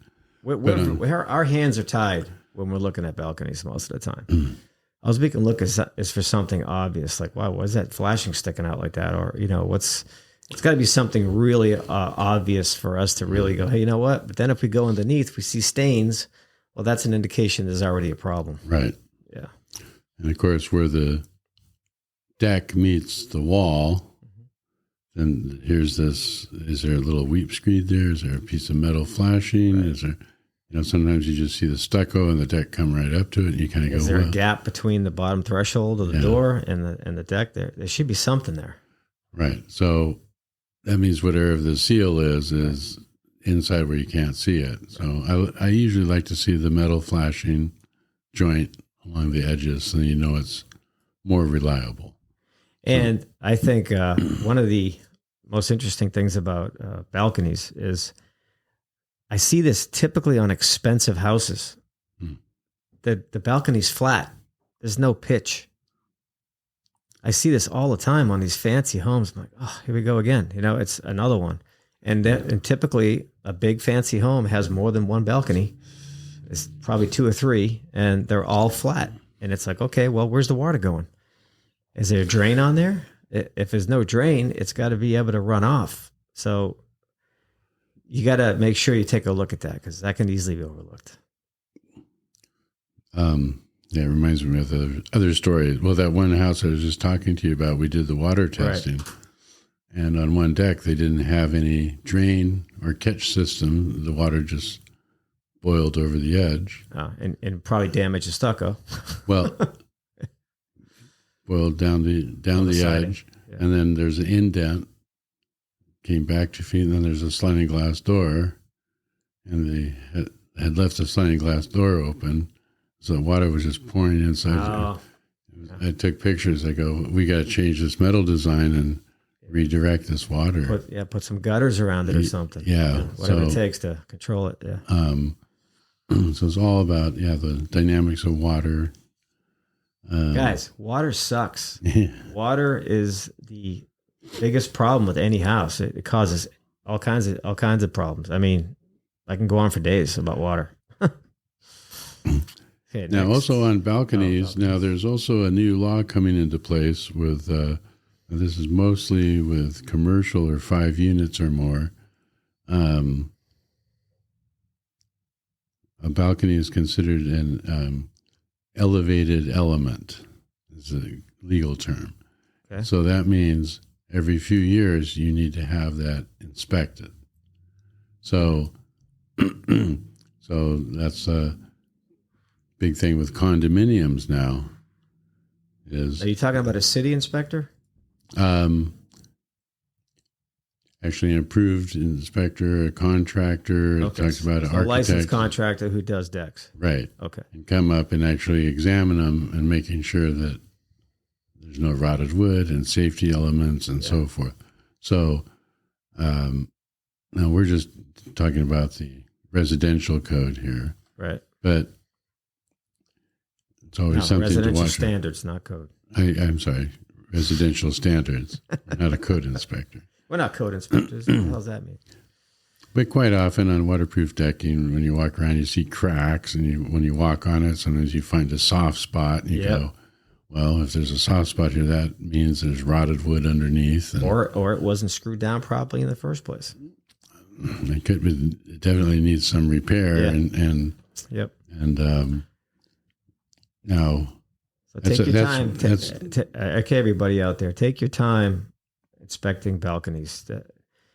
Our hands are tied when we're looking at balconies most of the time. I was making look is for something obvious, like, wow, why is that flashing sticking out like that? Or, it's got to be something really obvious for us to really go, hey, you know what? But then if we go underneath, we see stains. Well, that's an indication there's already a problem. Right. Yeah. And of course, where the deck meets the wall, then here's this, is there a little weep screed there? Is there a piece of metal flashing? Right. Is there, sometimes you just see the stucco and the deck come right up to it and you kind of go, is there a gap between the bottom threshold of the door and the deck? There should be something there. Right. So that means whatever the seal is inside where you can't see it. So I usually like to see the metal flashing joint along the edges so it's more reliable. And I think one of the most interesting things about balconies is I see this typically on expensive houses. The balcony's flat. There's no pitch. I see this all the time on these fancy homes. I'm like, oh, here we go again. It's another one. And typically a big fancy home has more than one balcony. It's probably 2 or 3, and they're all flat. And it's like, okay, well, where's the water going? Is there a drain on there? If there's no drain, it's got to be able to run off. So you got to make sure you take a look at that because that can easily be overlooked. It reminds me of the other story. Well, that one house I was just talking to you about, we did the water testing. Right. And on one deck, they didn't have any drain or catch system. The water just boiled over the edge. And probably damaged the stucco. Well, boiled down the edge. Yeah. And then there's an indent, came back to feet, and then there's a sliding glass door. And they had left the sliding glass door open. So the water was just pouring inside. Oh. I took pictures. I go, we got to change this metal design and redirect this water. Put some gutters around it or something. Yeah. Whatever it takes to control it. Yeah. So it's all about, the dynamics of water. Guys, water sucks. Water is the biggest problem with any house. It causes all kinds of problems. I mean, I can go on for days about water. Okay. Now, next. also on balconies, now there's also a new law coming into place with, this is mostly with commercial or 5 units or more. A balcony is considered an elevated element, is a legal term. Okay. So that means every few years you need to have that inspected. So, so that's a big thing with condominiums now. Are you talking about a city inspector? Actually, an approved inspector, a contractor. Okay. It talks about an a architect. licensed contractor who does decks. Right. Okay. And come up and actually examine them and making sure that there's no rotted wood and safety elements and so forth. So now we're just talking about the residential code here. Right. But it's always something to residential watch. standards, not code. I'm sorry, residential standards, not a code inspector. We're not code inspectors. What the hell does that mean? But quite often on waterproof decking, when you walk around, you see cracks, and when you walk on it, sometimes you find a soft spot, and you go, well, if there's a soft spot here, that means there's rotted wood underneath. And or it wasn't screwed down properly in the first place. It definitely needs some repair. And now... So take your time. Okay, everybody out there, take your time inspecting balconies,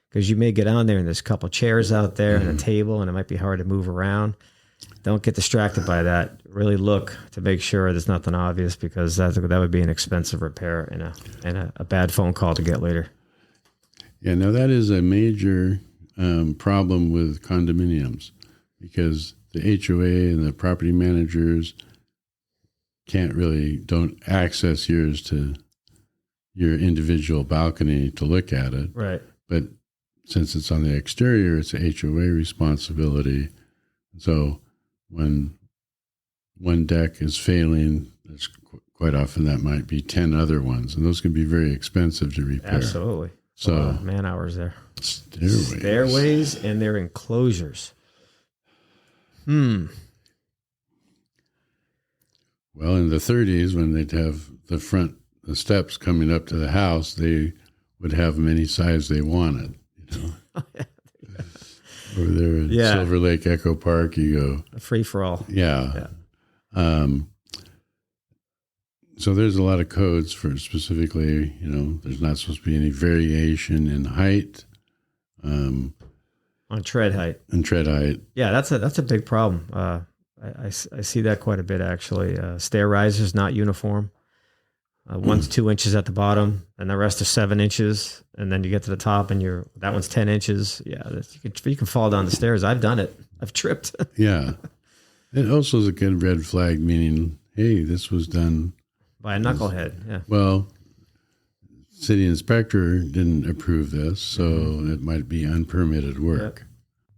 because you may get on there and there's a couple chairs out there and a table, and it might be hard to move around. Don't get distracted by that. Really look to make sure there's nothing obvious, because that would be an expensive repair and a bad phone call to get later. Yeah, now that is a major problem with condominiums, because the HOA and the property managers don't access your individual balcony to look at it. Right. But since it's on the exterior, it's a HOA responsibility. So when one deck is failing, there's quite often that might be 10 other ones, and those can be very expensive to repair. Absolutely. So man hours there. Stairways and their enclosures. Well, in the 30s, when they'd have the steps coming up to the house, they would have them any size they wanted. Over there at Silver Lake Echo Park, you go a free for all. Yeah. So there's a lot of codes for specifically, there's not supposed to be any variation in height. On tread height. And tread height. Yeah, that's a big problem. I see that quite a bit, actually. Stair risers not uniform. One's 2 inches at the bottom, and the rest are 7 inches. And then you get to the top, and that one's 10 inches. Yeah, you can fall down the stairs. I've done it. I've tripped. Yeah. It also is a good red flag, meaning, hey, this was done by a knucklehead. Yeah. Well, city inspector didn't approve this, so it might be unpermitted work. Yep.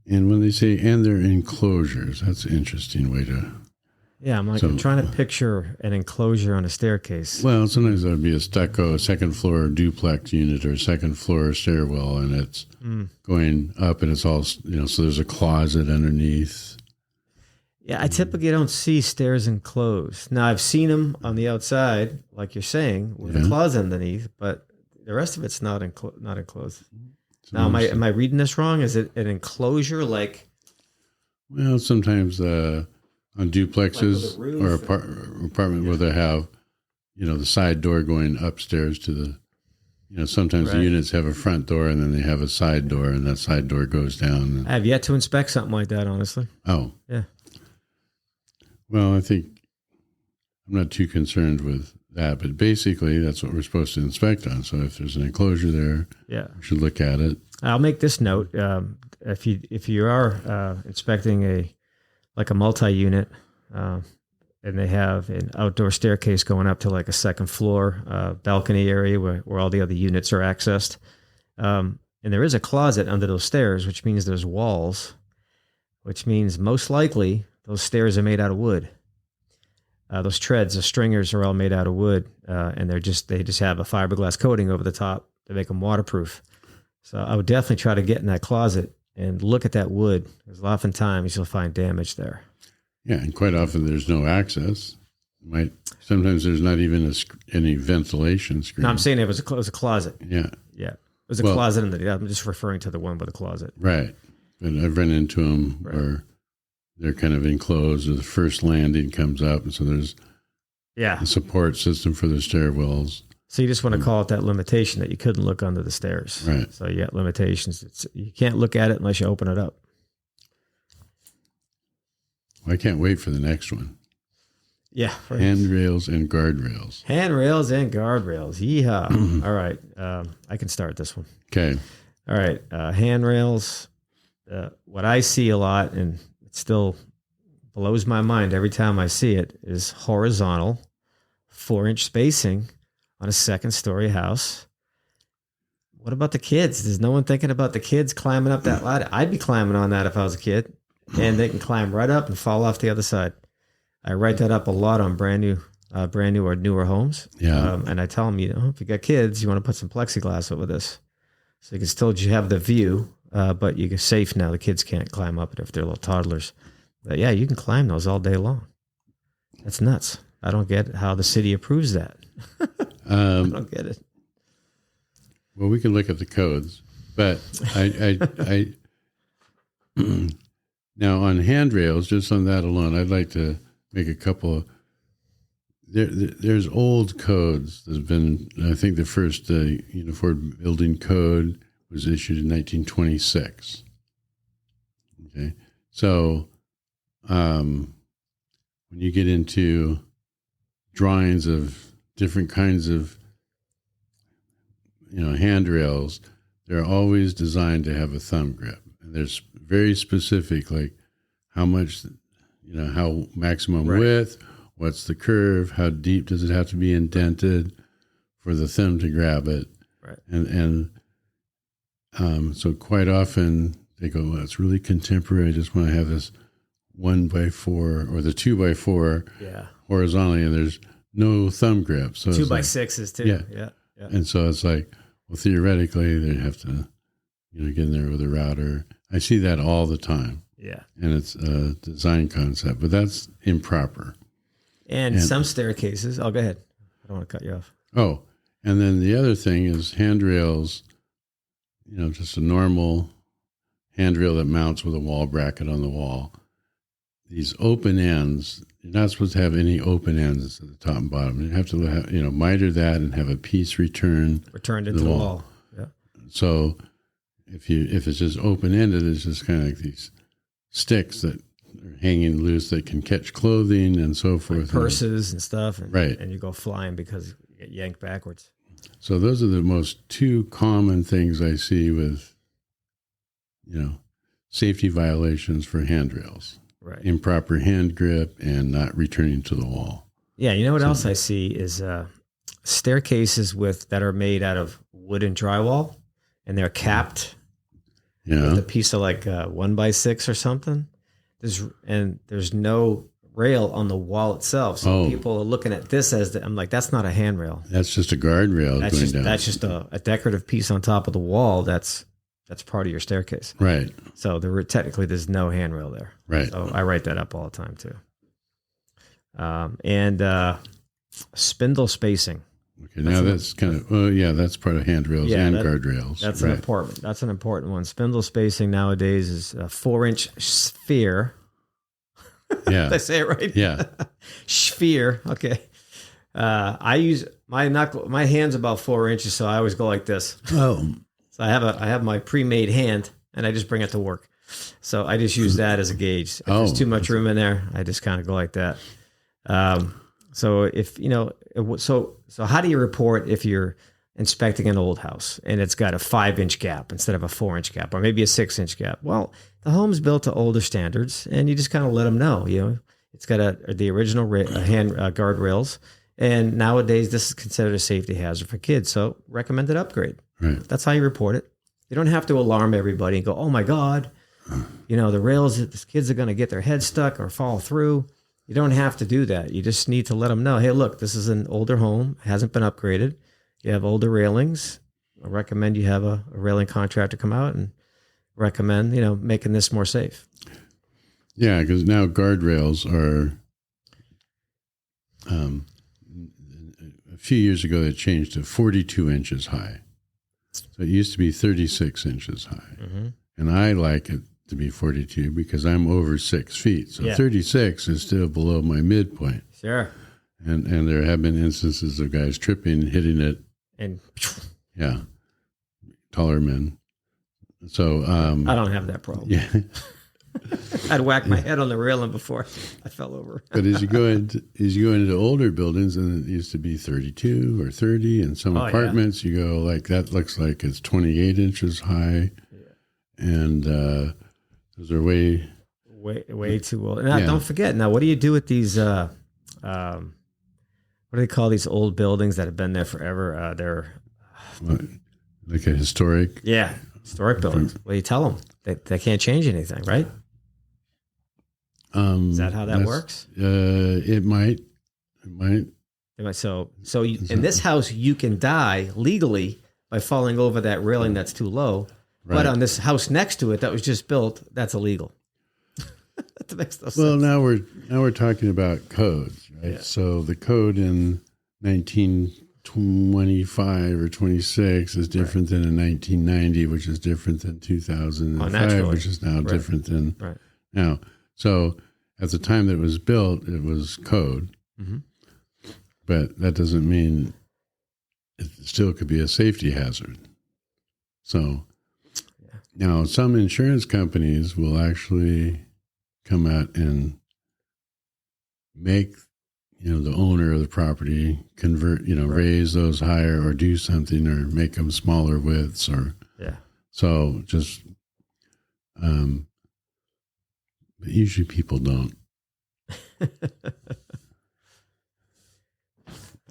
And when they say, and their enclosures, that's an interesting way to... Yeah, I'm trying to picture an enclosure on a staircase. Well, sometimes there would be a stucco, second floor duplex unit or second floor stairwell, and it's going up, and it's all, so there's a closet underneath. Yeah, I typically don't see stairs enclosed. Now, I've seen them on the outside, like you're saying, with a closet underneath, but the rest of it's not enclosed. Now, am I reading this wrong? Is it an enclosure like? Well, sometimes on duplexes or apartment where they have, the side door going upstairs to the, sometimes the units have a front door and then they have a side door, and that side door goes down. I have yet to inspect something like that, honestly. Oh. Yeah. Well, I think I'm not too concerned with that, but basically that's what we're supposed to inspect on. So if there's an enclosure there, we should look at it. I'll make this note: if you are inspecting a multi-unit, and they have an outdoor staircase going up to like a second floor balcony area where all the other units are accessed, and there is a closet under those stairs, which means there's walls, which means most likely those stairs are made out of wood. Those treads, the stringers are all made out of wood, and they just have a fiberglass coating over the top to make them waterproof. So I would definitely try to get in that closet and look at that wood, because oftentimes you'll find damage there. Yeah, and quite often there's no access. Sometimes there's not even any ventilation screen. No, I'm saying it was a closet. Yeah. Yeah. It was a closet I'm just referring to the one with a closet. Right. But I've run into them where they're kind of enclosed, or the first landing comes up, and so there's a support system for the stairwells. So you just want to call it that limitation that you couldn't look under the stairs. Right. So you got limitations. You can't look at it unless you open it up. Well, I can't wait for the next one. Yeah. Handrails and guardrails. Handrails and guardrails. Yeehaw. All right. I can start this one. Okay. All right. Handrails. What I see a lot, and it still blows my mind every time I see it, is horizontal 4-inch spacing on a second-story house. What about the kids? There's no one thinking about the kids climbing up that ladder. I'd be climbing on that if I was a kid, and they can climb right up and fall off the other side. I write that up a lot on brand new or newer homes. Yeah. And I tell them, if you got kids, you want to put some plexiglass over this, so you can still have the view, but you're safe now. The kids can't climb up it if they're little toddlers. But yeah, you can climb those all day long. That's nuts. I don't get how the city approves that. I don't get it. Well, we can look at the codes, but I now on handrails, just on that alone, I'd like to make a couple of. There's old codes. There's been, I think, the first Uniform Building Code was issued in 1926. Okay, so when you get into drawings of different kinds of handrails, they're always designed to have a thumb grip, and there's very specific, like how much, how maximum width, what's the curve, how deep does it have to be indented for the thumb to grab it, right? And so quite often they go, well, it's really contemporary. I just want to have this 1x4 or the 2x4 horizontally, and there's no thumb grip. So 2x6s too. Yeah. And so it's like, well, theoretically they have to, get in there with a router. I see that all the time. Yeah. And it's a design concept, but that's improper. And some staircases. Oh, go ahead. I don't want to cut you off. Oh, and then the other thing is handrails, just a normal handrail that mounts with a wall bracket on the wall. These open ends, you're not supposed to have any open ends at the top and bottom. You have to have, miter that and have a piece returned into the wall. Yeah. So if it's just open ended, it's just kind of like these sticks that are hanging loose that can catch clothing and so forth. Like purses and stuff. And, right. And you go flying because you get yanked backwards. So those are the most two common things I see with, safety violations for handrails. Right. Improper hand grip and not returning to the wall. Yeah. You know what else I see is staircases that are made out of wood and drywall, and they're capped with a piece of like 1x6 or something. There's no rail on the wall itself. So people are looking at this I'm like, that's not a handrail. That's just a guardrail going down. That's just a decorative piece on top of the wall. That's part of your staircase. Right. So technically there's no handrail there. Right. So I write that up all the time too. And spindle spacing. Okay, now that's kind of, that's part of handrails and guardrails. That's an important one. Spindle spacing nowadays is a 4-inch sphere. Yeah. Did I say it right? Yeah. Sphere. Okay. I use my hand's about 4 inches, so I always go like this. Oh. So I have my pre-made hand, and I just bring it to work. So I just use that as a gauge. If there's too much room in there, I just kind of go like that. So if so how do you report if you're inspecting an old house and it's got a 5-inch gap instead of a 4-inch gap, or maybe a 6-inch gap? Well, the home's built to older standards, and you just kind of let them know. It's got the original hand guardrails, and nowadays this is considered a safety hazard for kids. So recommended upgrade. Right. That's how you report it. You don't have to alarm everybody and go, "Oh my God, the rails, the kids are going to get their head stuck or fall through." You don't have to do that. You just need to let them know, hey, look, this is an older home, hasn't been upgraded. You have older railings. I recommend you have a railing contractor come out and recommend, making this more safe. Yeah, because now guardrails are. A few years ago, they changed to 42 inches high. So it used to be 36 inches high, and I like it to be 42 because I'm over 6 feet. So 36 is still below my midpoint. Sure. And there have been instances of guys tripping, hitting it, and taller men. So I don't have that problem. Yeah. I'd whack my head on the railing before I fell over. But as you go into older buildings, and it used to be 32 or 30, and some apartments, you go like that looks like it's 28 inches high, and those are way too old. Now, don't forget. Now, what do you do with these? What do they call these old buildings that have been there forever? They're like a historic. Yeah, historic buildings. What do you tell them? They can't change anything, right? Is that how that works? It might. So in this house, you can die legally by falling over that railing that's too low. Right. But on this house next to it that was just built, that's illegal. That makes no sense. Well, now we're talking about codes, right? Yeah. So the code in 1925 or 26 is different than in 1990, which is different than 2005, which is now different than now. So at the time that it was built, it was code, but that doesn't mean it still could be a safety hazard. So now some insurance companies will actually come out and make, the owner of the property convert, raise those higher or do something or make them smaller widths so just, but usually people don't.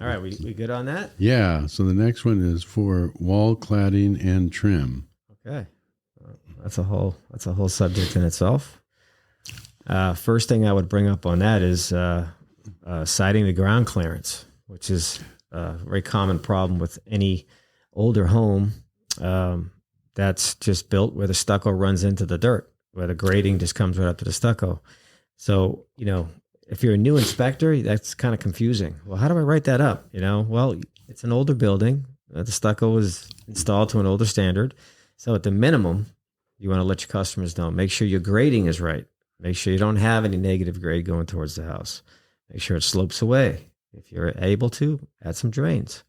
All right. We good on that? Yeah. So the next one is for wall cladding and trim. Okay. That's a whole subject in itself. First thing I would bring up on that is siding the ground clearance, which is a very common problem with any older home that's just built where the stucco runs into the dirt, where the grading just comes right up to the stucco. So, if you're a new inspector, that's kind of confusing. Well, how do I write that up? Well, it's an older building. The stucco was installed to an older standard. So at the minimum, you want to let your customers know, make sure your grading is right. Make sure you don't have any negative grade going towards the house. Make sure it slopes away. If you're able to, add some drains.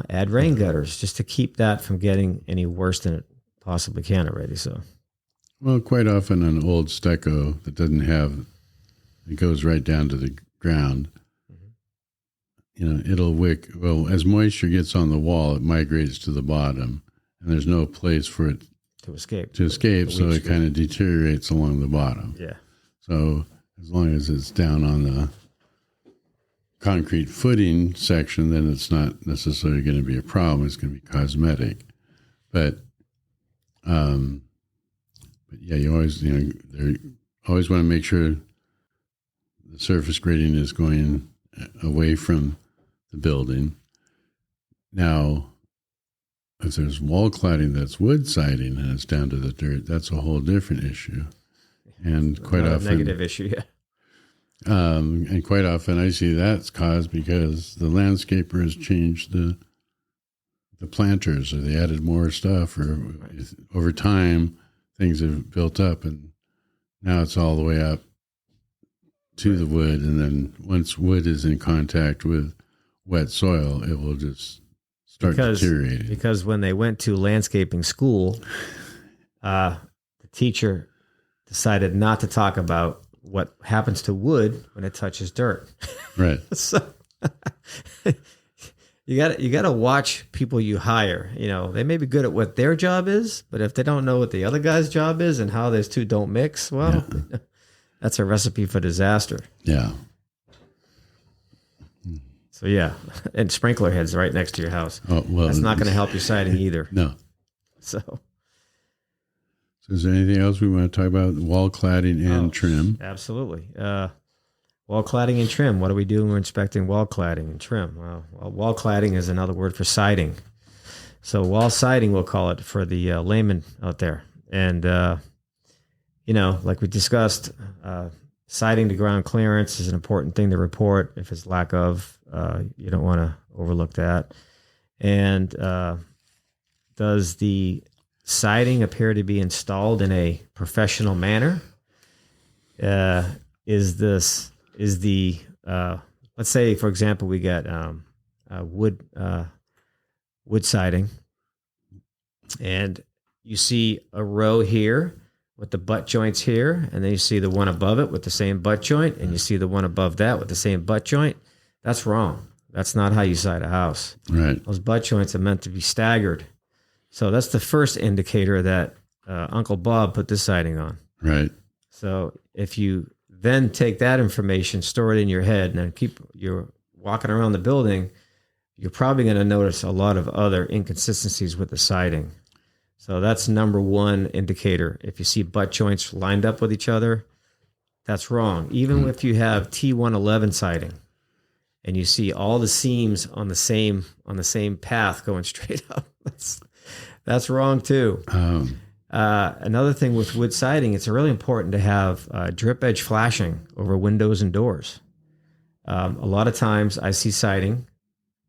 Add rain gutters just to keep that from getting any worse than it possibly can already. So, well, quite often an old stucco that doesn't have, it goes right down to the ground. It'll wick. Well, as moisture gets on the wall, it migrates to the bottom, and there's no place for it to escape. So it kind of deteriorates along the bottom. Yeah. So as long as it's down on the concrete footing section, then it's not necessarily going to be a problem. It's going to be cosmetic. But yeah, you always want to make sure the surface grading is going away from the building. Now, if there's wall cladding that's wood siding and it's down to the dirt, that's a whole different issue. And quite often, negative issue, yeah. And quite often I see that's caused because the landscaper has changed the planters, or they added more stuff, or over time things have built up, and now it's all the way up to the wood. And then once wood is in contact with wet soil, it will just start deteriorating. Because when they went to landscaping school, the teacher decided not to talk about what happens to wood when it touches dirt. Right. So you got to watch people you hire. They may be good at what their job is, but if they don't know what the other guy's job is and how those two don't mix, well, that's a recipe for disaster. Yeah. So yeah, and sprinkler heads right next to your house. Oh, well, that's not going to help your siding either. No. So is there anything else we want to talk about? Wall cladding and trim. Absolutely. Wall cladding and trim. What do we do when we're inspecting wall cladding and trim? Well, wall cladding is another word for siding. So wall siding, we'll call it for the layman out there. And, like we discussed, siding to ground clearance is an important thing to report. If it's lack of, you don't want to overlook that. And does the siding appear to be installed in a professional manner? Is the let's say, for example, we got wood siding, and you see a row here with the butt joints here, and then you see the one above it with the same butt joint, and you see the one above that with the same butt joint. That's wrong. That's not how you side a house. Right. Those butt joints are meant to be staggered. So that's the first indicator that Uncle Bob put this siding on. Right. So if you then take that information, store it in your head, and then you're walking around the building, you're probably going to notice a lot of other inconsistencies with the siding. So that's number one indicator. If you see butt joints lined up with each other, that's wrong. Even if you have T111 siding and you see all the seams on the same path going straight up, that's wrong too. Another thing with wood siding, it's really important to have drip edge flashing over windows and doors. A lot of times I see siding,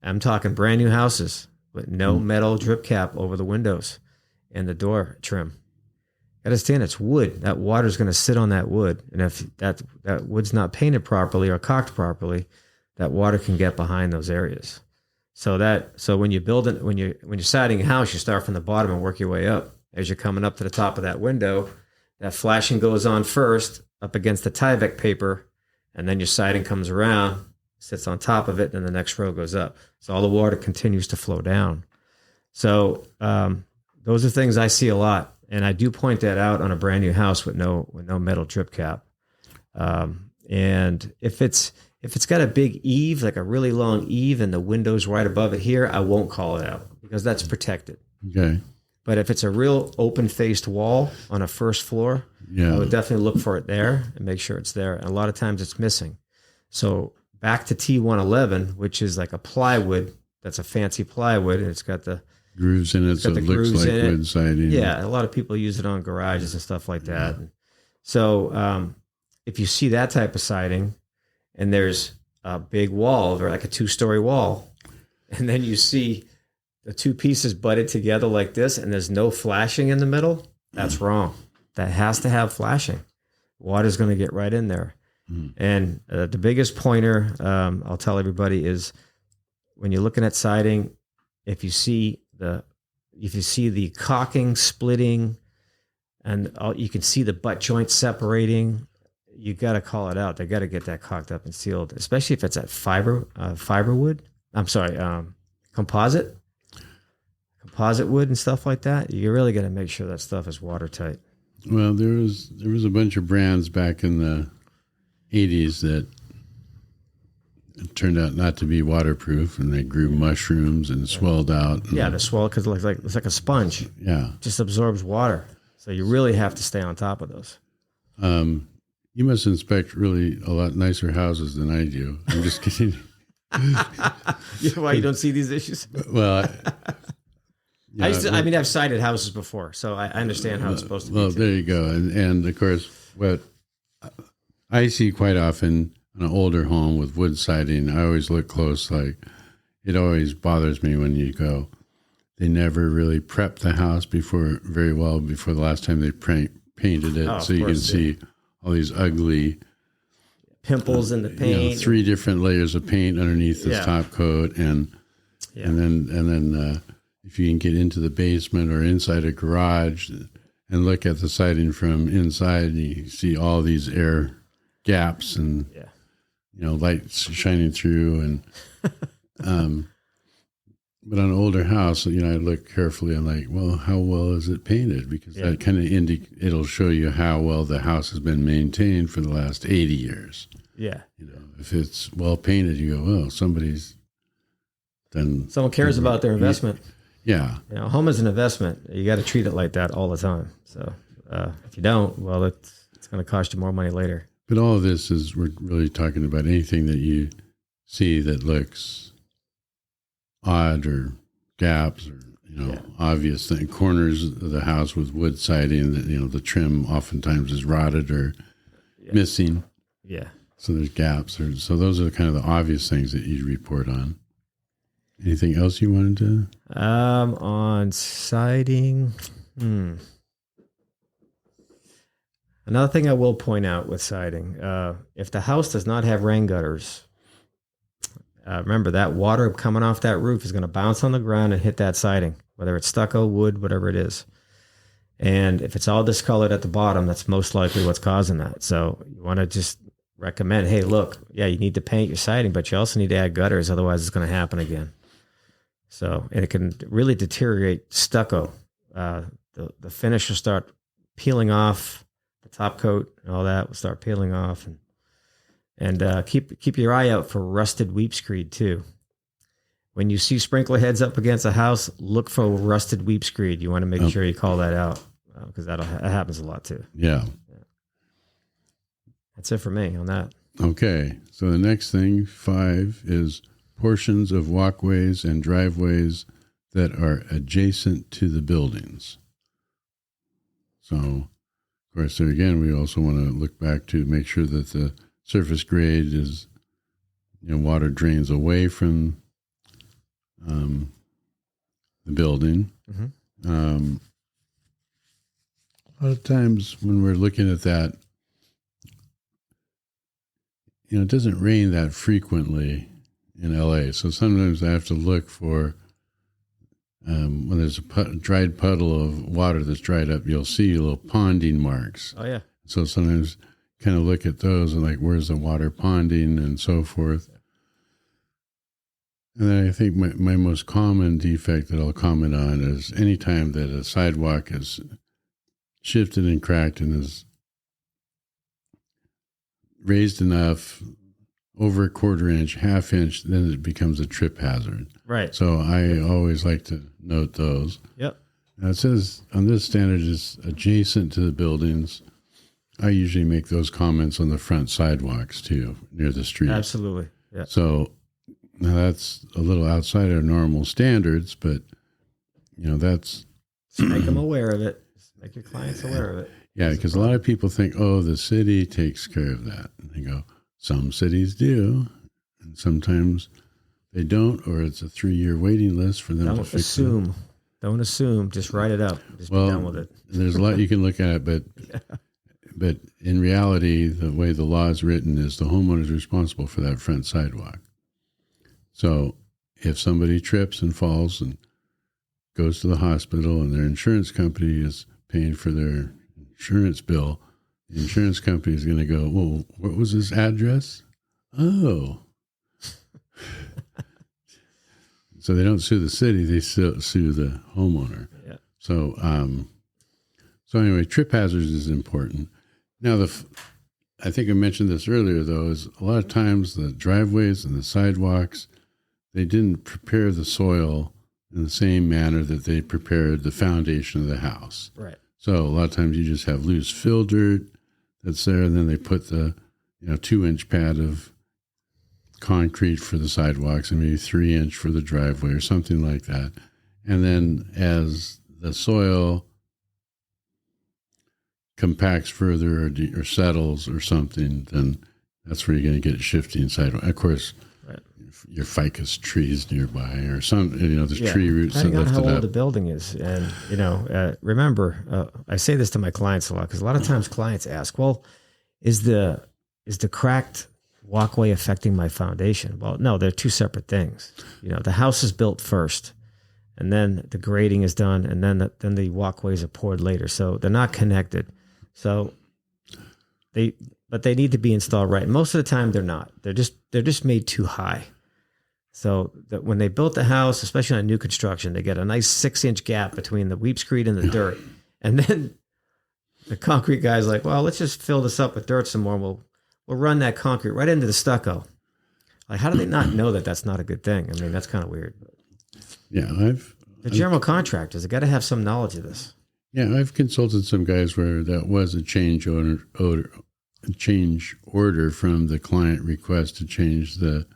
I'm talking brand new houses, with no metal drip cap over the windows and the door trim. Understand, it's wood. That water's going to sit on that wood. And if that wood's not painted properly or caulked properly, that water can get behind those areas. So when you build it, when you're siding a house, you start from the bottom and work your way up. As you're coming up to the top of that window, that flashing goes on first up against the Tyvek paper, and then your siding comes around, sits on top of it, and the next row goes up. So all the water continues to flow down. So those are things I see a lot, and I do point that out on a brand new house with no metal drip cap. And if it's got a big eave, like a really long eave, and the window's right above it here, I won't call it out because that's protected. Okay. But if it's a real open-faced wall on a first floor, I would definitely look for it there and make sure it's there. And a lot of times it's missing. So back to T111, which is like a plywood. That's a fancy plywood, and it's got the grooves in it, so it looks like wood siding. Yeah, a lot of people use it on garages and stuff like that. Yeah. So if you see that type of siding, and there's a big wall, or like a 2-story wall, and then you see the two pieces butted together like this, and there's no flashing in the middle, that's wrong. That has to have flashing. Water's going to get right in there. And the biggest pointer I'll tell everybody is when you're looking at siding, if you see the caulking splitting, and you can see the butt joints separating, you got to call it out. They got to get that caulked up and sealed, especially if it's at fiberwood. I'm sorry, composite wood and stuff like that. You really got to make sure that stuff is watertight. Well, there was a bunch of brands back in the 80s that it turned out not to be waterproof, and they grew mushrooms and swelled out. Yeah, they swell because it's like a sponge. Yeah, it just absorbs water. So you really have to stay on top of those. You must inspect really a lot nicer houses than I do. I'm just kidding. Why you don't see these issues? Well, I've sided houses before, so I understand how it's supposed to be. Well, there you go. And of course, what I see quite often in an older home with wood siding, I always look close. Like, it always bothers me when you go, they never really prepped the house very well before the last time they painted it. So you can see all these ugly pimples in the paint. 3 different layers of paint underneath this top coat. And then if you can get into the basement or inside a garage and look at the siding from inside, you see all these air gaps and lights shining through. And but on an older house, I look carefully and like, well, how well is it painted? Because that kind of it'll show you how well the house has been maintained for the last 80 years. Yeah. If it's well painted, you go, well, somebody's done. Someone cares about their investment. Yeah. A home is an investment. You got to treat it like that all the time. So if you don't, well, it's going to cost you more money later. But all of this we're really talking about anything that you see that looks odd or gaps or obvious thing. Corners of the house with wood siding that, the trim oftentimes is rotted or missing. Yeah. So there's gaps. So those are kind of the obvious things that you report on. Anything else you wanted to? On siding. Another thing I will point out with siding, if the house does not have rain gutters, remember that water coming off that roof is going to bounce on the ground and hit that siding, whether it's stucco, wood, whatever it is. And if it's all discolored at the bottom, that's most likely what's causing that. So you want to just recommend, hey, look, you need to paint your siding, but you also need to add gutters. Otherwise, it's going to happen again. So, and it can really deteriorate stucco. The finish will start peeling off. The top coat and all that will start peeling off. And keep your eye out for rusted weep screed too. When you see sprinkler heads up against a house, look for rusted weep screed. You want to make sure you call that out because that happens a lot too. Yeah. That's it for me on that. Okay. So the next thing, 5, is portions of walkways and driveways that are adjacent to the buildings. So, of course, there again, we also want to look back to make sure that the surface grade is, water drains away from the building. Mm-hmm. A lot of times when we're looking at that, it doesn't rain that frequently in LA. So sometimes I have to look for, when there's a dried puddle of water that's dried up, you'll see little ponding marks. Oh, yeah. So sometimes kind of look at those and like, where's the water ponding and so forth. And then I think my most common defect that I'll comment on is anytime that a sidewalk is shifted and cracked and is raised enough, over a 1/4 inch, 1/2 inch, then it becomes a trip hazard. Right. So I always like to note those. Yep. Now it says on this standard is adjacent to the buildings. I usually make those comments on the front sidewalks too, near the street. Absolutely. Yeah. So now that's a little outside our normal standards, but that's just make them aware of it. Just make your clients aware of it. Yeah, because a lot of people think, the city takes care of that. And they go, some cities do, and sometimes they don't, or it's a 3-year waiting list for them to fix it. Don't assume. Just write it up. Just be done with it. There's a lot you can look at, but in reality, the way the law is written is the homeowner is responsible for that front sidewalk. So if somebody trips and falls and goes to the hospital and their insurance company is paying for their insurance bill, the insurance company is going to go, well, what was his address? Oh. So they don't sue the city, they sue the homeowner. Yeah. So anyway, trip hazards is important. Now, I think I mentioned this earlier, though, is a lot of times the driveways and the sidewalks, they didn't prepare the soil in the same manner that they prepared the foundation of the house. Right. So a lot of times you just have loose fill dirt that's there, and then they put the 2-inch pad of concrete for the sidewalks and maybe 3-inch for the driveway or something like that. And then as the soil compacts further or settles or something, then that's where you're going to get shifting sidewalk. Of course, right. Your ficus trees nearby or some, there's tree roots that lift it up. How old the building is. And, remember, I say this to my clients a lot because a lot of times clients ask, well, is the cracked walkway affecting my foundation? Well, no, they're two separate things. The house is built first and then the grading is done and then the walkways are poured later. So they're not connected. So they need to be installed right. Most of the time they're not. They're just made too high. So that when they built the house, especially on new construction, they get a nice 6-inch gap between the weep screed and the dirt. And then the concrete guy's like, well, let's just fill this up with dirt some more. And we'll run that concrete right into the stucco. Like, how do they not know that that's not a good thing? I mean, that's kind of weird. Yeah. The general contractors have got to have some knowledge of this. Yeah. I've consulted some guys where that was a change order from the client request to change the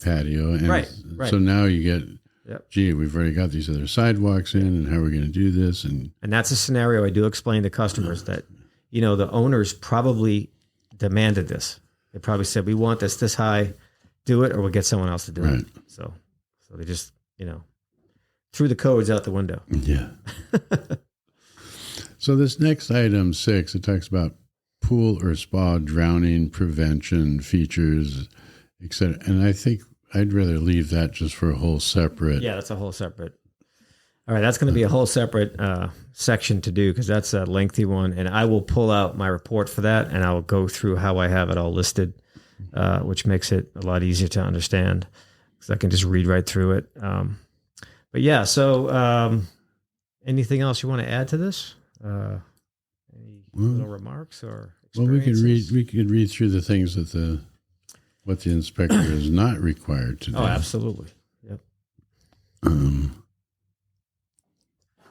patio. And right. so now you get Yep. gee, we've already got these other sidewalks in, and how are we going to do this? And that's a scenario I do explain to customers that, the owners probably demanded this. They probably said, we want this high, do it, or we'll get someone else to do it. So they just, threw the codes out the window. Yeah. So this next item 6, it talks about pool or spa drowning prevention features, etc. And I think I'd rather leave that just for a whole separate. Yeah, that's a whole separate. All right, that's going to be a whole separate section to do because that's a lengthy one. And I will pull out my report for that, and I will go through how I have it all listed, which makes it a lot easier to understand because I can just read right through it. But yeah, so anything else you want to add to this? Any little remarks or experiences? Well, we could read through the things that what the inspector is not required to do. Oh, absolutely. Yep.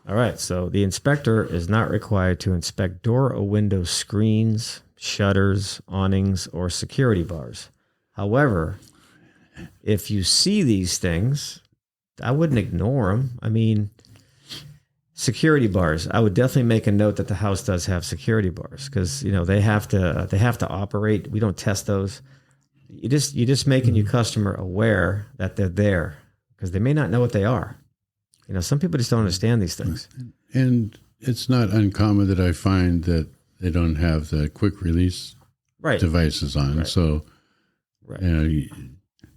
All right. So the inspector is not required to inspect door or window screens, shutters, awnings, or security bars. However, if you see these things, I wouldn't ignore them. I mean, security bars. I would definitely make a note that the house does have security bars because they have to operate. We don't test those. You're just making your customer aware that they're there because they may not know what they are. Some people just don't understand these things. And it's not uncommon that I find that they don't have the quick release devices on. Right. So,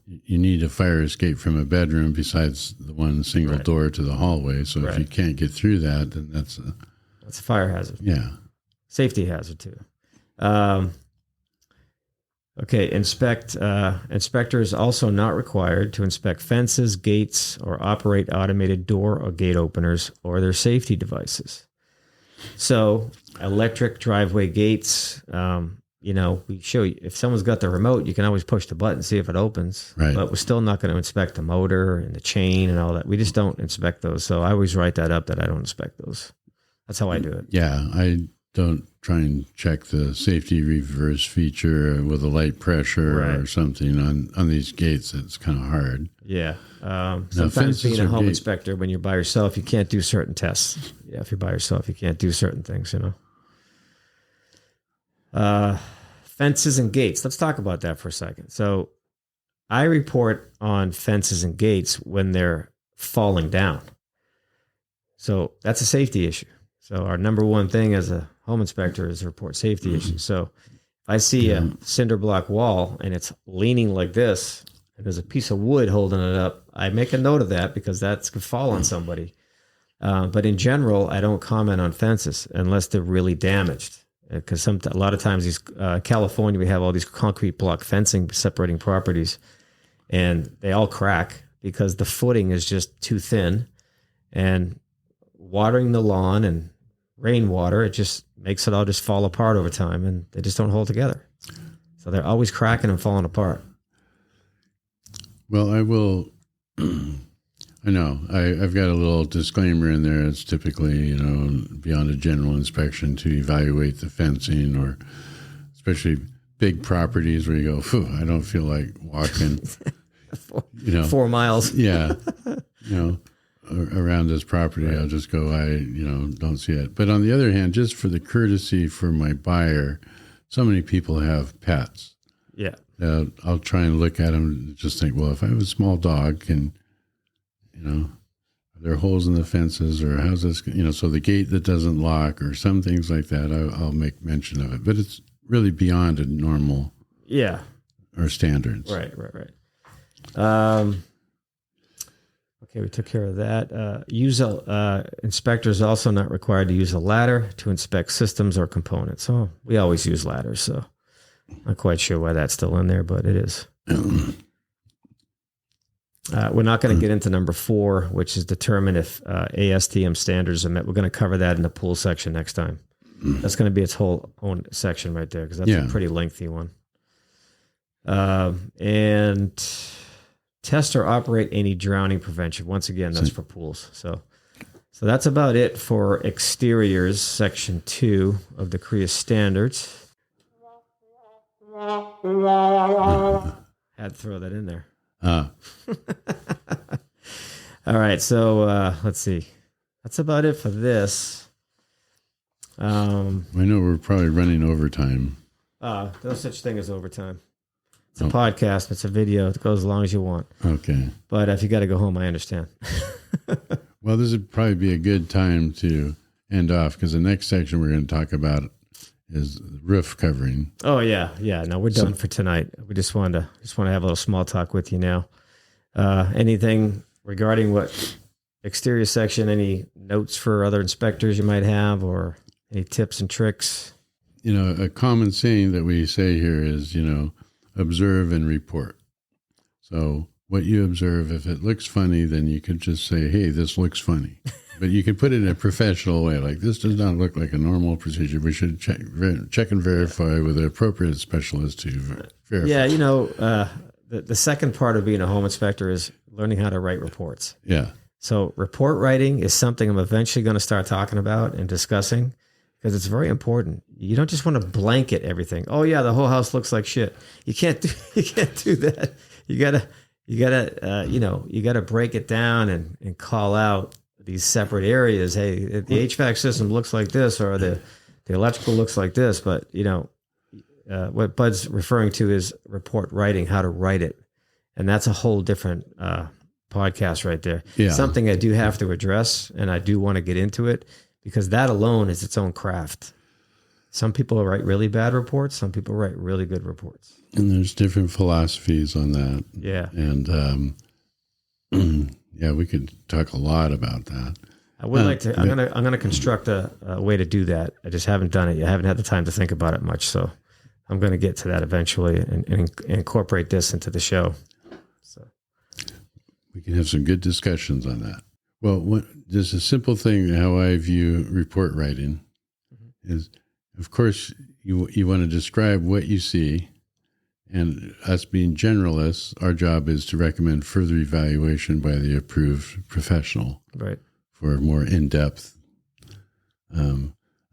you need a fire escape from a bedroom besides the one single door to the hallway. So if you can't get through that, then that's a fire hazard. Yeah. Safety hazard too. Okay, inspector is also not required to inspect fences, gates, or operate automated door or gate openers or their safety devices. So electric driveway gates, we show you, if someone's got the remote, you can always push the button, see if it opens. Right. But we're still not going to inspect the motor and the chain and all that. We just don't inspect those. So I always write that up that I don't inspect those. That's how I do it. Yeah, I don't try and check the safety reverse feature with a light pressure or something on these gates. It's kind of hard. Yeah. Sometimes being a home inspector, when you're by yourself, you can't do certain tests. Yeah, if you're by yourself, you can't do certain things, Fences and gates. Let's talk about that for a second. So I report on fences and gates when they're falling down. So that's a safety issue. So our number one thing as a home inspector is to report safety issues. So if I see a cinder block wall and it's leaning like this, and there's a piece of wood holding it up, I make a note of that because that could fall on somebody. But in general, I don't comment on fences unless they're really damaged. Because a lot of times, California, we have all these concrete block fencing separating properties, and they all crack because the footing is just too thin. And watering the lawn and rainwater, it just makes it all just fall apart over time, and they just don't hold together. So they're always cracking and falling apart. Well, I will. I know. I've got a little disclaimer in there. It's typically, beyond a general inspection to evaluate the fencing, or especially big properties where you go, I don't feel like walking. 4 miles. Yeah. Around this property, I'll just go, don't see it. But on the other hand, just for the courtesy for my buyer, so many people have pets. Yeah. I'll try and look at them and just think, well, if I have a small dog, are there holes in the fences, or how's this, so the gate that doesn't lock, or some things like that, I'll make mention of it. But it's really beyond a normal or standards. Right. Okay, we took care of that. Inspector is also not required to use a ladder to inspect systems or components. So we always use ladders, so not quite sure why that's still in there, but it is. We're not going to get into number 4, which is determine if ASTM standards are met. We're going to cover that in the pool section next time. That's going to be its whole own section right there because that's a pretty lengthy one. And test or operate any drowning prevention. Once again, that's for pools. So that's about it for exteriors, section 2 of the CREIA standards. Had to throw that in there. All right, so let's see. That's about it for this. I know we're probably running overtime. No such thing as overtime. It's a podcast. It's a video. It goes as long as you want. Okay. But if you got to go home, I understand. Well, this would probably be a good time to end off because the next section we're going to talk about is roof covering. Oh yeah. No, we're done for tonight. We just want to have a little small talk with you now. Anything regarding what exterior section? Any notes for other inspectors you might have, or any tips and tricks? A common saying that we say here is, observe and report. So what you observe, if it looks funny, then you could just say, hey, this looks funny. But you can put it in a professional way, like this does not look like a normal procedure. We should check and verify with an appropriate specialist to verify. Yeah, the second part of being a home inspector is learning how to write reports. Yeah. So report writing is something I'm eventually going to start talking about and discussing because it's very important. You don't just want to blanket everything. Oh yeah, the whole house looks like shit. You can't do that. You gotta break it down and call out these separate areas. Hey, the HVAC system looks like this, or the electrical looks like this. But what Bud's referring to is report writing, how to write it, and that's a whole different podcast right there. Yeah. Something I do have to address, and I do want to get into it because that alone is its own craft. Some people write really bad reports. Some people write really good reports. And there's different philosophies on that. Yeah. And we could talk a lot about that. I would like to. I'm gonna construct a way to do that. I just haven't done it yet. I haven't had the time to think about it much. So I'm going to get to that eventually and incorporate this into the show. So we can have some good discussions on that. Well, just a simple thing how I view report writing is, of course, you want to describe what you see, and us being generalists, our job is to recommend further evaluation by the approved professional, right, for more in-depth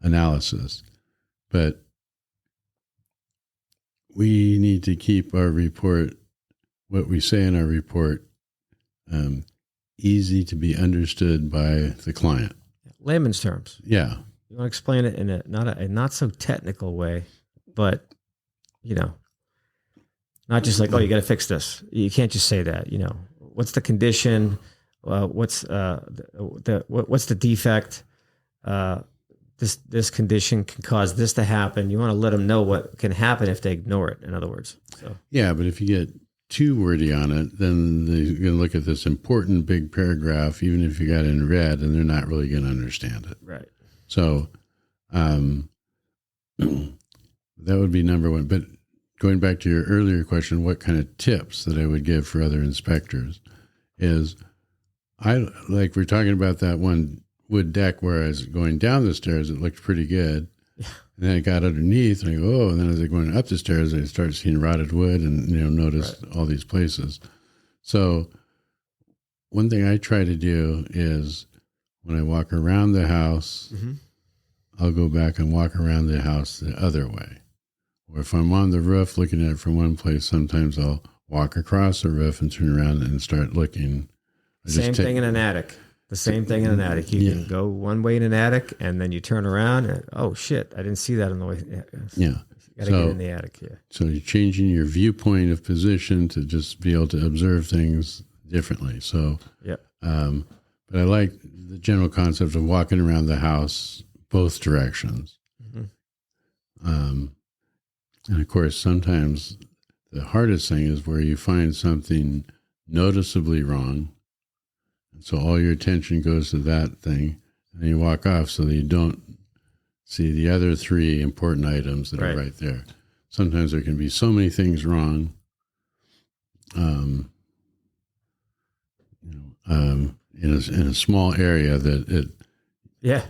analysis. But we need to keep our report, what we say in our report, easy to be understood by the client. Layman's terms. Yeah. You want to explain it in a not so technical way, but not just like, oh, you got to fix this. You can't just say that. What's the condition? What's the defect? This condition can cause this to happen. You want to let them know what can happen if they ignore it. In other words. So. Yeah, but if you get too wordy on it, then they're going to look at this important big paragraph, even if you got it in red, and they're not really going to understand it. Right. So that would be number one. But going back to your earlier question, what kind of tips that I would give for other inspectors is, we're talking about that one wood deck where I was going down the stairs, it looked pretty good. Yeah. And then I got underneath and I go, oh, and then as I go up the stairs, I start seeing rotted wood and, notice all these places. So one thing I try to do is when I walk around the house, I'll go back and walk around the house the other way. Or if I'm on the roof looking at it from one place, sometimes I'll walk across the roof and turn around and start looking. Same thing in an attic. The same thing in an attic. You can go one way in an attic, and then you turn around, and oh shit, I didn't see that on the way. Yeah. Got to get in the attic. Yeah. So you're changing your viewpoint of position to just be able to observe things differently. So, yeah. But I like the general concept of walking around the house both directions. And of course, sometimes the hardest thing is where you find something noticeably wrong. And so all your attention goes to that thing, and you walk off so that you don't see the other three important items that are right there. Sometimes there can be so many things wrong. In a small area that it. Yeah.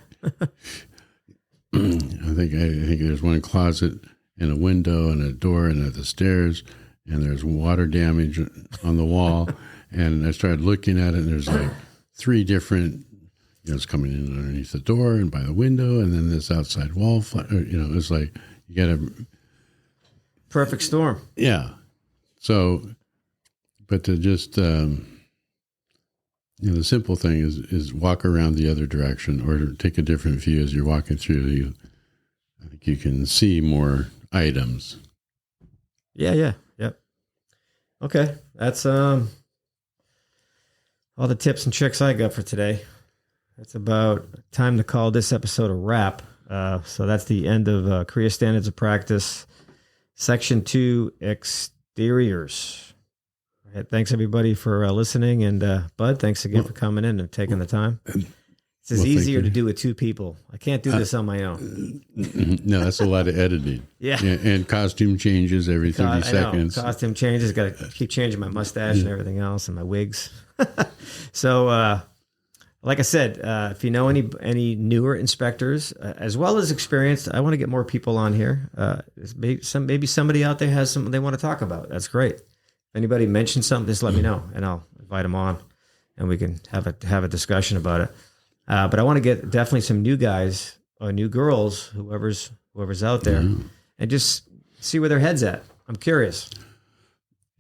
I think there's one closet and a window and a door and at the stairs, and there's water damage on the wall. And I started looking at it, and there's like three different, it's coming in underneath the door and by the window, and then this outside wall. It's like you got a perfect storm. Yeah. So, but to just The simple thing is walk around the other direction or take a different view as you're walking through. I think you can see more items. Yeah. Yep. Okay. That's all the tips and tricks I got for today. That's about time to call this episode a wrap. So that's the end of CREIA Standards of Practice, Section 2, Exteriors. All right, thanks, everybody, for listening. And, Bud, thanks again for coming in and taking the time. It's easier to do with two people. I can't do this on my own. No, that's a lot of editing. Yeah. And costume changes every 30 seconds. Costume changes. Got to keep changing my mustache and everything else and my wigs. So, like I said, if you know any newer inspectors, as well as experienced, I want to get more people on here. Maybe somebody out there has something they want to talk about. That's great. If anybody mentions something, just let me know, and I'll invite them on, and we can have a discussion about it. But I want to get definitely some new guys or new girls, whoever's out there, and just see where their head's at. I'm curious.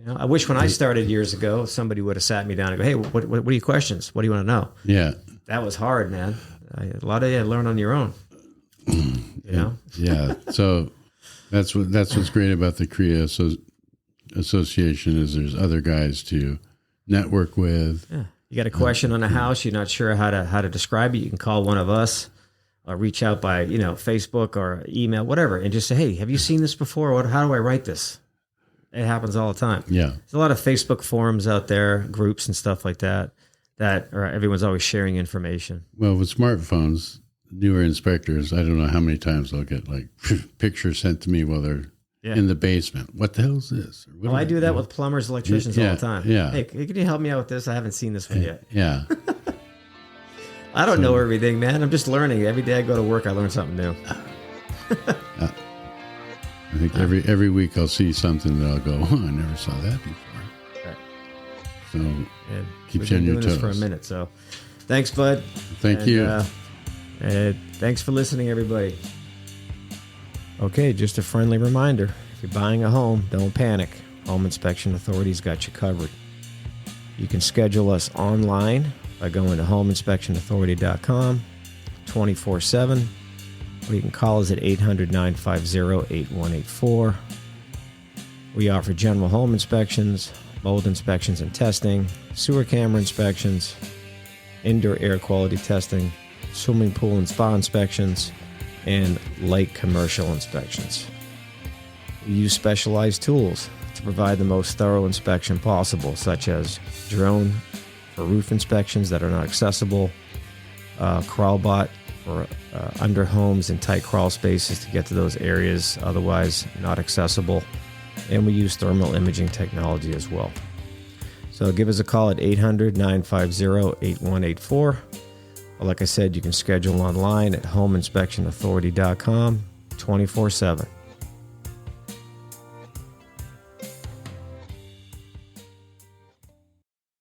I wish when I started years ago, somebody would have sat me down and go, "Hey, what are your questions? What do you want to know?" Yeah, that was hard, man. A lot of you learn on your own. Yeah. So that's what's great about the CREIA Association is there's other guys to network with. Yeah. You got a question on a house, you're not sure how to describe it, you can call one of us or reach out by, Facebook or email, whatever, and just say, "Hey, have you seen this before? How do I write this?" It happens all the time. Yeah. There's a lot of Facebook forums out there, groups and stuff like that everyone's always sharing information. Well, with smartphones, newer inspectors, I don't know how many times they'll get like pictures sent to me while they're in the basement. What the hell is this? I do that with plumbers, electricians all the time. Yeah. "Hey, can you help me out with this? I haven't seen this one yet." Yeah. I don't know everything, man. I'm just learning. Every day I go to work, I learn something new. I think every week I'll see something that I'll go, "Oh, I never saw that before." Right. So keep you on your toes. This for a minute. So thanks, Bud. Thank you. And thanks for listening, everybody. Okay, just a friendly reminder. If you're buying a home, don't panic. Home Inspection Authority's got you covered. You can schedule us online by going to homeinspectionauthority.com 24/7, or you can call us at 800-950-8184. We offer general home inspections, mold inspections and testing, sewer camera inspections, indoor air quality testing, swimming pool and spa inspections, and light commercial inspections. We use specialized tools to provide the most thorough inspection possible, such as drone for roof inspections that are not accessible, crawlbot for under homes and tight crawl spaces to get to those areas otherwise not accessible, and we use thermal imaging technology as well. So give us a call at 800-950-8184. Like I said, you can schedule online at homeinspectionauthority.com 24/7.